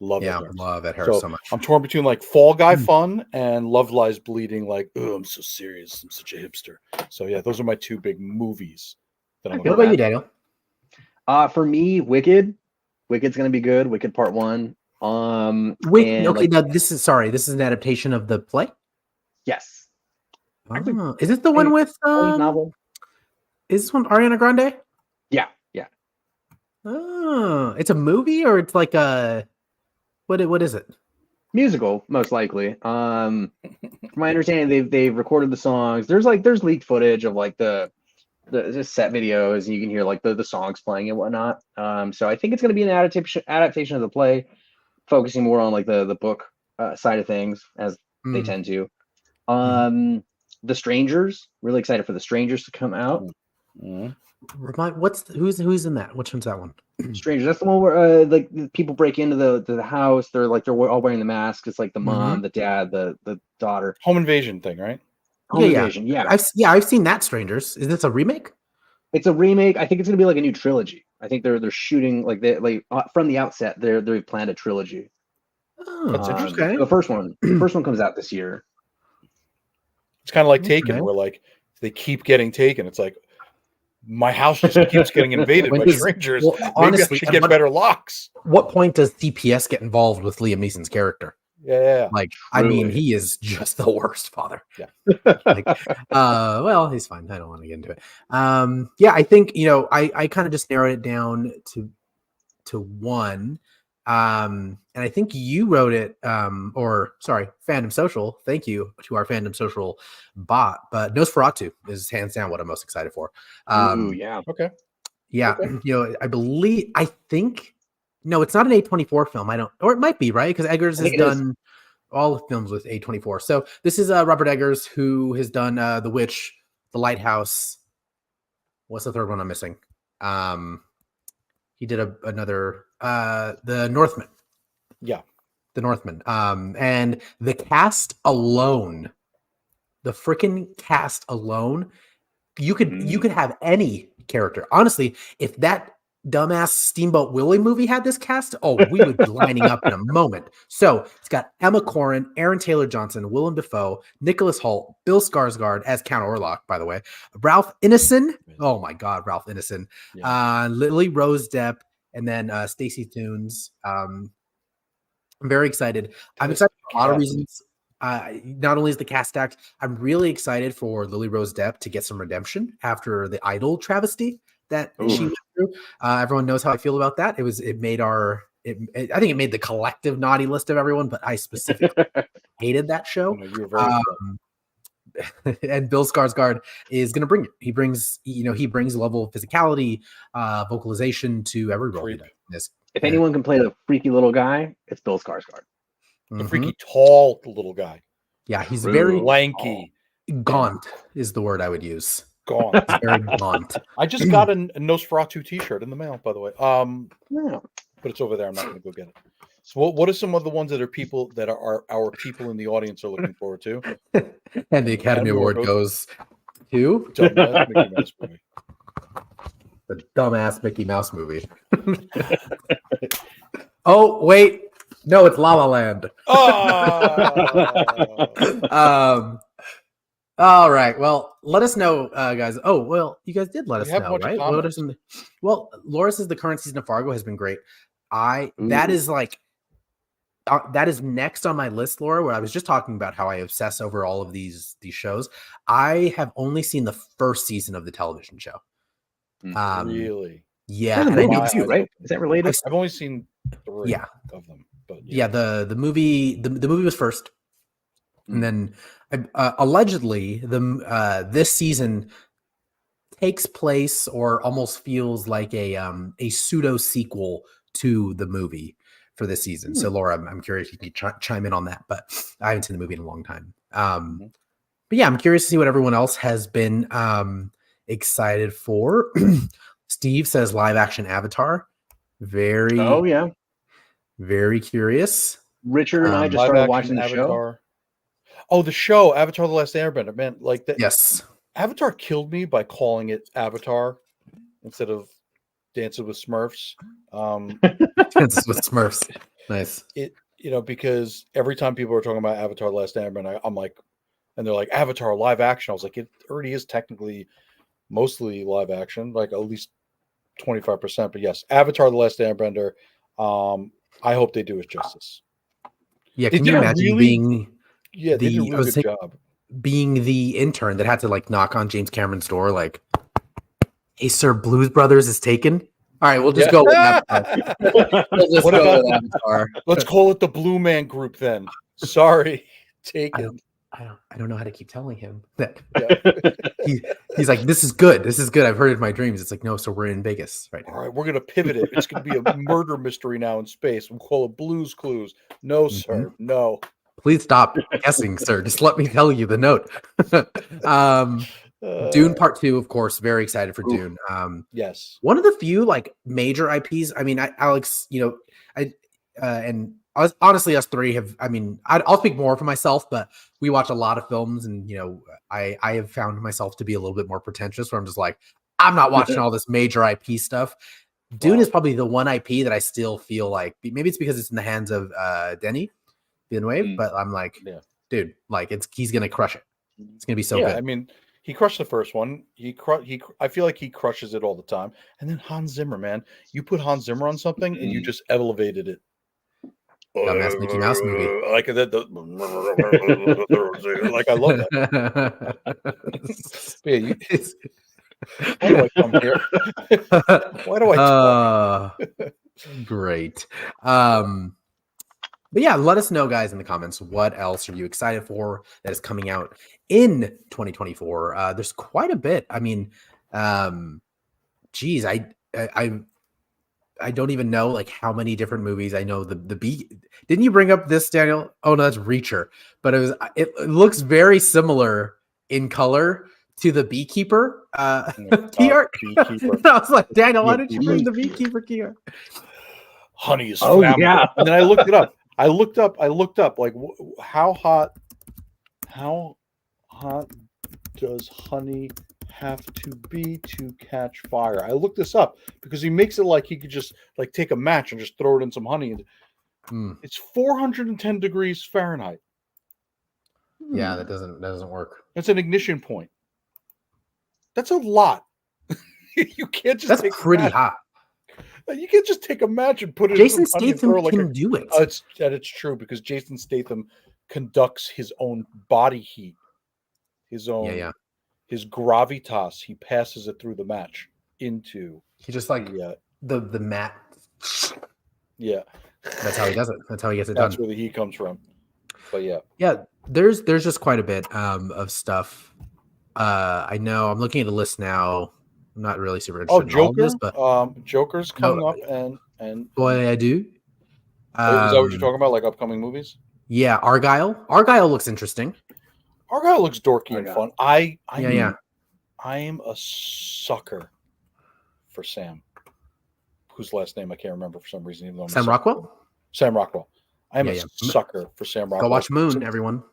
Love Ed Harris so much. I'm torn between like Fall Guy fun and Love Lies Bleeding. Like, oh, I'm so serious. I'm such a hipster. So yeah, those are my two big movies that I'm. What about you, Daniel? For me, Wicked. Wicked's gonna be good. Wicked Part 1. Now this is an adaptation of the play. Yes. Is it the one with novel? Is this one Ariana Grande? Yeah. Oh, it's a movie or it's like a what is it? Musical, most likely. From my understanding, they've recorded the songs. There's leaked footage of like the set videos, and you can hear like the songs playing and whatnot. So I think it's going to be an adaptation of the play, focusing more on like the book side of things, as they tend to. The Strangers, really excited for The Strangers to come out. Who's in that? Which one's that one? Strangers. That's the one where like people break into the house. They're all wearing the masks. It's like the mom, the dad, the daughter. Home invasion thing, right? Home invasion. Yeah. I've seen that. Strangers. Is this a remake? It's a remake. I think it's gonna be like a new trilogy. I think they're shooting from the outset. They planned a trilogy. Oh, that's interesting. The first one comes out this year. It's kind of like Taken, where like they keep getting taken. It's like my house just keeps getting invaded by strangers. Well, honestly, maybe I should get better locks. What point does CPS get involved with Liam Neeson's character? Yeah. Like, truly. I mean, he is just the worst father. Yeah. Well, he's fine. I don't want to get into it. Yeah, I think, I kind of just narrowed it down to one. And I think you wrote it, Fandom Social. Thank you to our Fandom Social bot. But Nosferatu is hands down what I'm most excited for. Yeah. Okay. Yeah. Okay. I think, no, it's not an A24 film. Or it might be, right? Because Eggers has done all the films with A24. So this is Robert Eggers, who has done The Witch, The Lighthouse. What's the third one I'm missing? He did another, The Northman. Yeah. The Northman. And the cast alone, the freaking cast alone, you could have any character. Honestly, if that dumbass Steamboat Willy movie had this cast, we would be lining up in a moment. So it's got Emma Corrin, Aaron Taylor-Johnson, Willem Dafoe, Nicholas Hoult, Bill Skarsgård as Count Orlok, by the way, Ralph Ineson. Oh my God, Ralph Ineson. Yeah. Lily Rose Depp, and then Stacey Tunes. I'm very excited. I'm excited for a lot of reasons. Not only is the cast stacked, I'm really excited for Lily Rose Depp to get some redemption after the Idol travesty that she went through. Everyone knows how I feel about that. I think it made the collective naughty list of everyone, but I specifically hated that show. And Bill Skarsgård is going to bring it. He brings a level of physicality, vocalization to every role. If anyone can play the freaky little guy, it's Bill Skarsgård. The freaky tall little guy. Yeah, he's very lanky. Gaunt is the word I would use. Gaunt. Very gaunt. I just got a Nosferatu t-shirt in the mail, by the way. Yeah. But it's over there. I'm not going to go get it. So what are some of the ones that are our people in the audience are looking forward to? And the Academy Award goes to the dumbass Mickey Mouse movie. Oh, wait. No, it's La La Land. All right. Well, let us know, guys. Oh, well, you guys did let us have a know, bunch of right? comments. Well, Laura says the current season of Fargo has been great. That Ooh. is like that is next on my list, Laura, where I was just talking about how I obsess over all of these shows. I have only seen the first season of the television show. Really? Yeah, And the and I movie know too, right? Is that related? I've only seen 3 Yeah. of them, but Yeah, the movie was first, and then allegedly this season takes place or almost feels like a pseudo sequel to the movie for this season. So Laura, I'm curious if you can chime in on that, but I haven't seen the movie in a long time. But yeah, I'm curious to see what everyone else has been excited for. Steve says live action Avatar. Oh yeah. Very curious. Richard and I just live started action watching the show. Avatar. Oh, the show Avatar: The Last Airbender, man, like that. Yes. Avatar killed me by calling it Avatar instead of Dancing with Smurfs. Dances with Smurfs. Nice. Because every time people are talking about Avatar: The Last Airbender, I'm like, and they're like Avatar live action. I was like, it already is technically mostly live action, like at least 25%. But yes, Avatar: The Last Airbender. I hope they do it justice. Yeah, They can you did a imagine really- being Yeah, they did a really good job. being the intern that had to like knock on James Cameron's door, like, "Hey, sir, Blues Brothers is taken." All right, we'll just go with Avatar. What about Avatar? Let's call it the Blue Man Group then. Sorry, taken. I don't know how to keep telling him that. He's like, this is good. This is good. I've heard it in my dreams. It's like, no, so we're in Vegas right now. All right, we're gonna pivot it. It's gonna be a murder mystery now in space. We'll call it Blues Clues. No, sir, no. Please stop guessing, sir. Just let me tell you the note. Dune Part 2, of course. Very excited for Dune. Yes. One of the few like major IPs. I mean, Alex, and honestly, us three have. I mean, I'll speak more for myself, but we watch a lot of films, and I have found myself to be a little bit more pretentious. Where I'm just like, I'm not watching all this major IP stuff. Dune is probably the one IP that I still feel like maybe it's because it's in the hands of Denis Villeneuve, but I'm like, dude, like he's gonna crush it. It's gonna be so good. I mean, he crushed the first one. I feel like he crushes it all the time. And then Hans Zimmer, man, you put Hans Zimmer on something and you just elevated it. Dumbass Mickey Mouse movie. Like that. Like I love that. Why do I come here? Why do I talk? Great. But yeah, let us know, guys, in the comments. What else are you excited for that is coming out in 2024? There's quite a bit. I mean, geez, I don't even know like how many different movies. I know the Bee. Didn't you bring up this, Daniel? Oh no, that's Reacher. But it looks very similar in color to the Beekeeper. Beekeeper. I was like, Daniel, why didn't you bring the Beekeeper here? Honey is flammable. Yeah. And then I looked it up. I looked up like how hot does honey have to be to catch fire? I looked this up because he makes it like he could just like take a match and just throw it in some honey. It's 410 degrees Fahrenheit. Yeah, that doesn't work. That's an ignition point. That's a lot. You can't just. That's take pretty hot. You can't just take a match and put it. Jason Statham can do it. It's true because Jason Statham conducts his own body heat, his own, his gravitas. He passes it through the match into. He just like the mat. Yeah, that's how he does it. That's how he gets it done. That's where the heat comes from. But yeah. There's just quite a bit of stuff. I know. I'm looking at the list now. I'm not really super interested in all of this, but Joker's coming up and boy, I do. Is that what you're talking about? Like upcoming movies? Yeah, Argyle looks interesting. Argyle looks dorky and fun. I am a sucker for Sam, whose last name I can't remember for some reason. Even though Sam Rockwell. Sam Rockwell. I am a sucker for Sam Rockwell. Go watch Moon, everyone.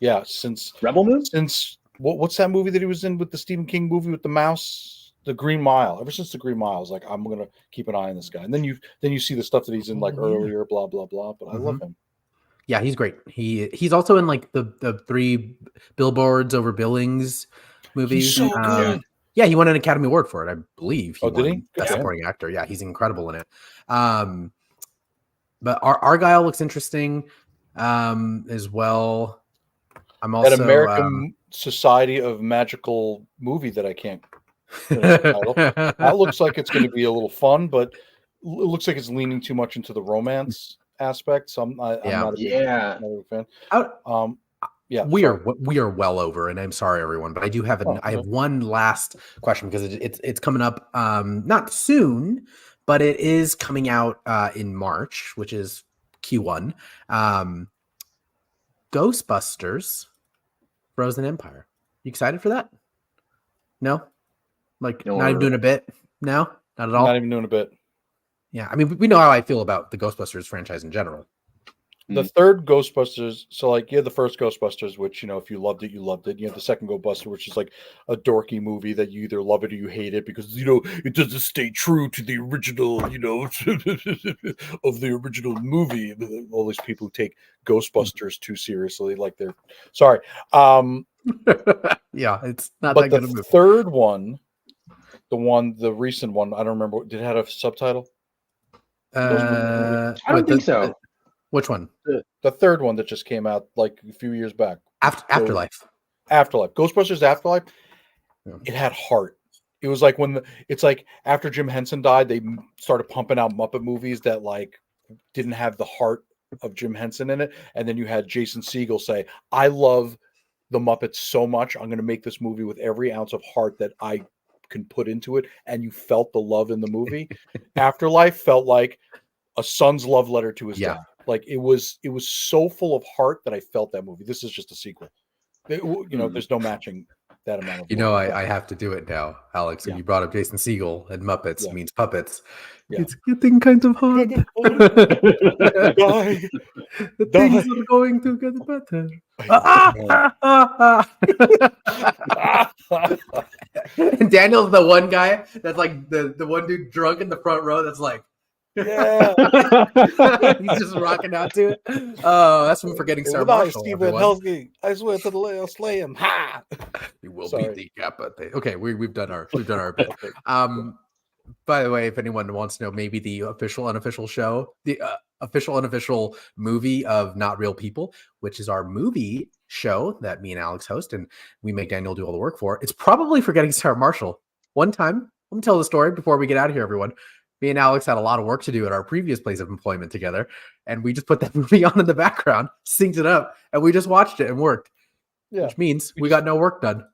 Yeah, since Rebel Moon. Since what's that movie that he was in with the Stephen King movie with the mouse? The Green Mile. Ever since the Green Mile, I was like, I'm gonna keep an eye on this guy. And then you see the stuff that he's in like earlier, blah blah blah. But I love him. Yeah, he's great. He's also in like the 3 Billboards Over Billings movies. He's so good. Yeah, he won an Academy Award for it, I believe. Oh, did he? Best Good. Supporting Actor. Yeah, he's incredible in it. But Argyle looks interesting as well. I'm also That American Society of Magical movie that I can't finish the title. That looks like it's going to be a little fun, but it looks like it's leaning too much into the romance aspect. So I'm not a big fan. Yeah, we are well over, and I'm sorry everyone, but I do have I have one last question because it's coming up not soon, but it is coming out in March, which is Q1. Ghostbusters Frozen Empire. You excited for that? No? Like not even doing a bit? No? Not at all? Not even doing a bit. Yeah, I mean, we know how I feel about the Ghostbusters franchise in general. The third Ghostbusters, so like you had the first Ghostbusters, which, you know, if you loved it, you loved it. You have the second Ghostbuster, which is like a dorky movie that you either love it or you hate it because, you know, it doesn't stay true to the original, you know, of the original movie. All these people who take Ghostbusters too seriously, like they're sorry. Yeah, it's not But that good a the movie. third one, the recent one, I don't remember. Did it have a subtitle? I don't think so. Which one? The third one that just came out like a few years back. Afterlife. Ghostbusters Afterlife. Yeah. It had heart. It was like it's like after Jim Henson died, they started pumping out Muppet movies that like didn't have the heart of Jim Henson in it. And then you had Jason Segel say, I love the Muppets so much. I'm going to make this movie with every ounce of heart that I can put into it. And you felt the love in the movie. Afterlife felt like a son's love letter to his dad. Like it was so full of heart that I felt that movie. This is just a sequel. You know, there's no matching that amount of. You know, I have to do it now, Alex. When you brought up Jason Segel and Muppets means puppets. Yeah. It's getting kind of hard. The things are going to get better. And Daniel's the one guy that's like the one dude drunk in the front row that's like, yeah, he's just rocking out to it. Oh, that's from Forgetting Sarah Marshall. Stephen Helsing, I swear to the Lord, slay him. Ha! You will be decapitated. Okay, we've done our bit. By the way, if anyone wants to know, maybe the official unofficial show, the official unofficial movie of Not Real People, which is our movie show that me and Alex host, and we make Daniel do all the work for. It's probably Forgetting Sarah Marshall. One time, let me tell the story before we get out of here, everyone. Me and Alex had a lot of work to do at our previous place of employment together, and we just put that movie on in the background, synced it up, and we just watched it and worked. Yeah, which means we got no work done.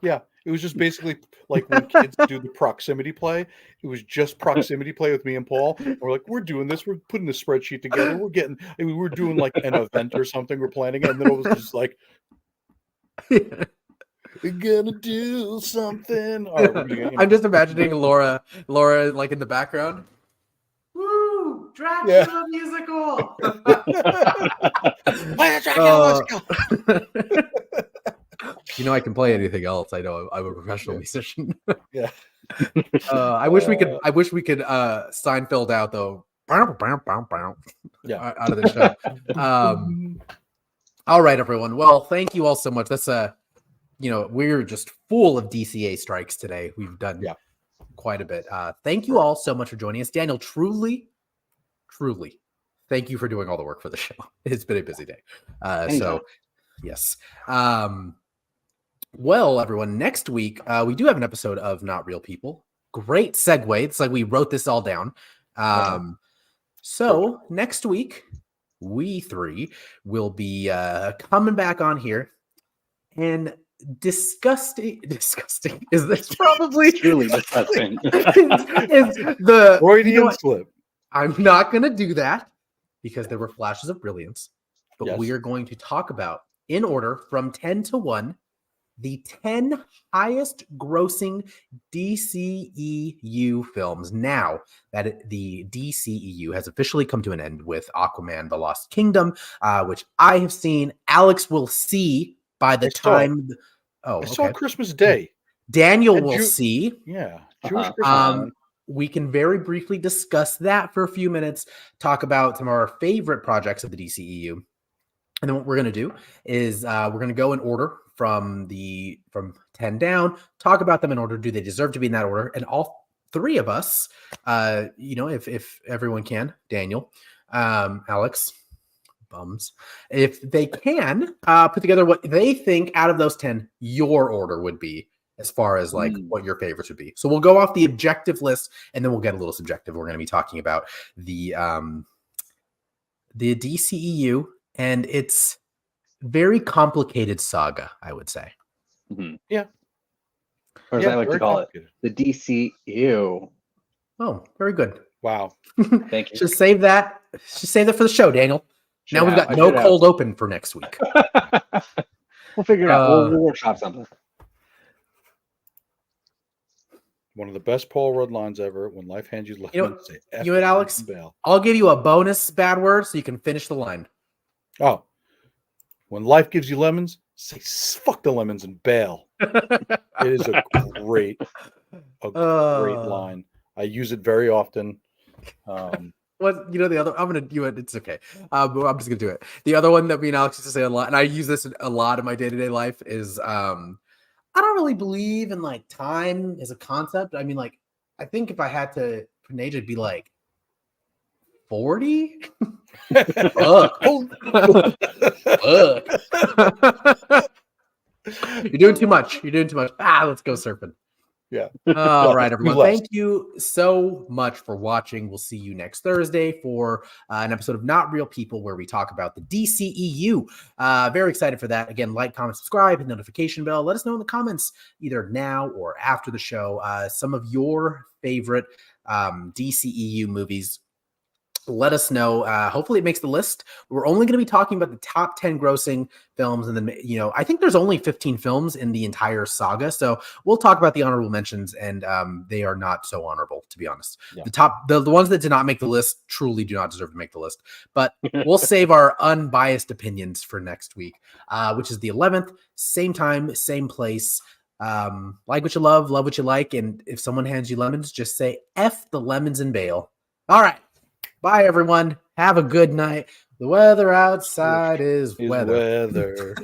Yeah, it was just basically like when kids do the proximity play. It was just proximity play with me and Paul. And we're like, we're doing this. We're putting the spreadsheet together. We're doing like an event or something. We're planning it, and then it was just like. We're gonna do something. Right, I'm just imagining Laura like in the background. Woo! Dracula musical. Play a Dracula musical. You know, I can play anything else. I know I'm a professional musician. Yeah. I wish we could Seinfeld out though. Yeah, out of the show. All right, everyone. Well, thank you all so much. That's you know, we're just full of DCA strikes today. We've done quite a bit. Thank you all so much for joining us. Daniel, truly, thank you for doing all the work for the show. It's been a busy day. So, yes. Well, everyone, next week, we do have an episode of Not Real People. Great segue. It's like we wrote this all down. So, next week, we three will be coming back on here and disgusting is this probably truly disgusting is the Freudian slip. I'm not going to do that because there were flashes of brilliance, but we are going to talk about in order from 10 to 1 the 10 highest grossing DCEU films now that the DCEU has officially come to an end with Aquaman The Lost Kingdom, which I have seen. Alex will see by the time. I saw Christmas Day. Daniel will see. Yeah. Jewish Christmas. We can very briefly discuss that for a few minutes, talk about some of our favorite projects of the DCEU. And then what we're going to do is we're going to go in order from 10 down, talk about them in order. Do they deserve to be in that order? And all three of us, if everyone can, Daniel, Alex, bums, if they can put together what they think out of those 10, your order would be as far as like what your favorites would be. So we'll go off the objective list and then we'll get a little subjective. We're going to be talking about the DCEU and its very complicated saga, I would say. Yeah. Or as I like to call it, the DCU. Oh, very good. Wow. Thank you. Just save that for the show, Daniel. Now we've got no cold open for next week. We'll figure it out. We'll workshop something. One of the best Paul Rudd lines ever. When life hands you lemons, say F you and Alex, bail. I'll give you a bonus bad word so you can finish the line. Oh, when life gives you lemons, say fuck the lemons and bail. It is a great line. I use it very often. What the other? I'm gonna do it. It's okay. But I'm just gonna do it. The other one that me and Alex used to say a lot, and I use this a lot in my day-to-day life, is I don't really believe in like time as a concept. I mean, like, I think if I had to put an age, it'd be like 40. Fuck. Fuck. You're doing too much. Let's go surfing. Yeah. All right, everyone. Thank you so much for watching. We'll see you next Thursday for an episode of Not Real People where we talk about the DCEU. Very excited for that. Again, like, comment, subscribe, hit notification bell. Let us know in the comments either now or after the show some of your favorite DCEU movies. Let us know. Hopefully it makes the list. We're only going to be talking about the top 10 grossing films. And then, I think there's only 15 films in the entire saga. So we'll talk about the honorable mentions, and they are not so honorable, to be honest. Yeah. The ones that did not make the list truly do not deserve to make the list. But we'll save our unbiased opinions for next week, which is the 11th. Same time, same place. Like what you love what you like. And if someone hands you lemons, just say F the lemons and bail. All right. Bye, everyone. Have a good night. The weather outside is weather.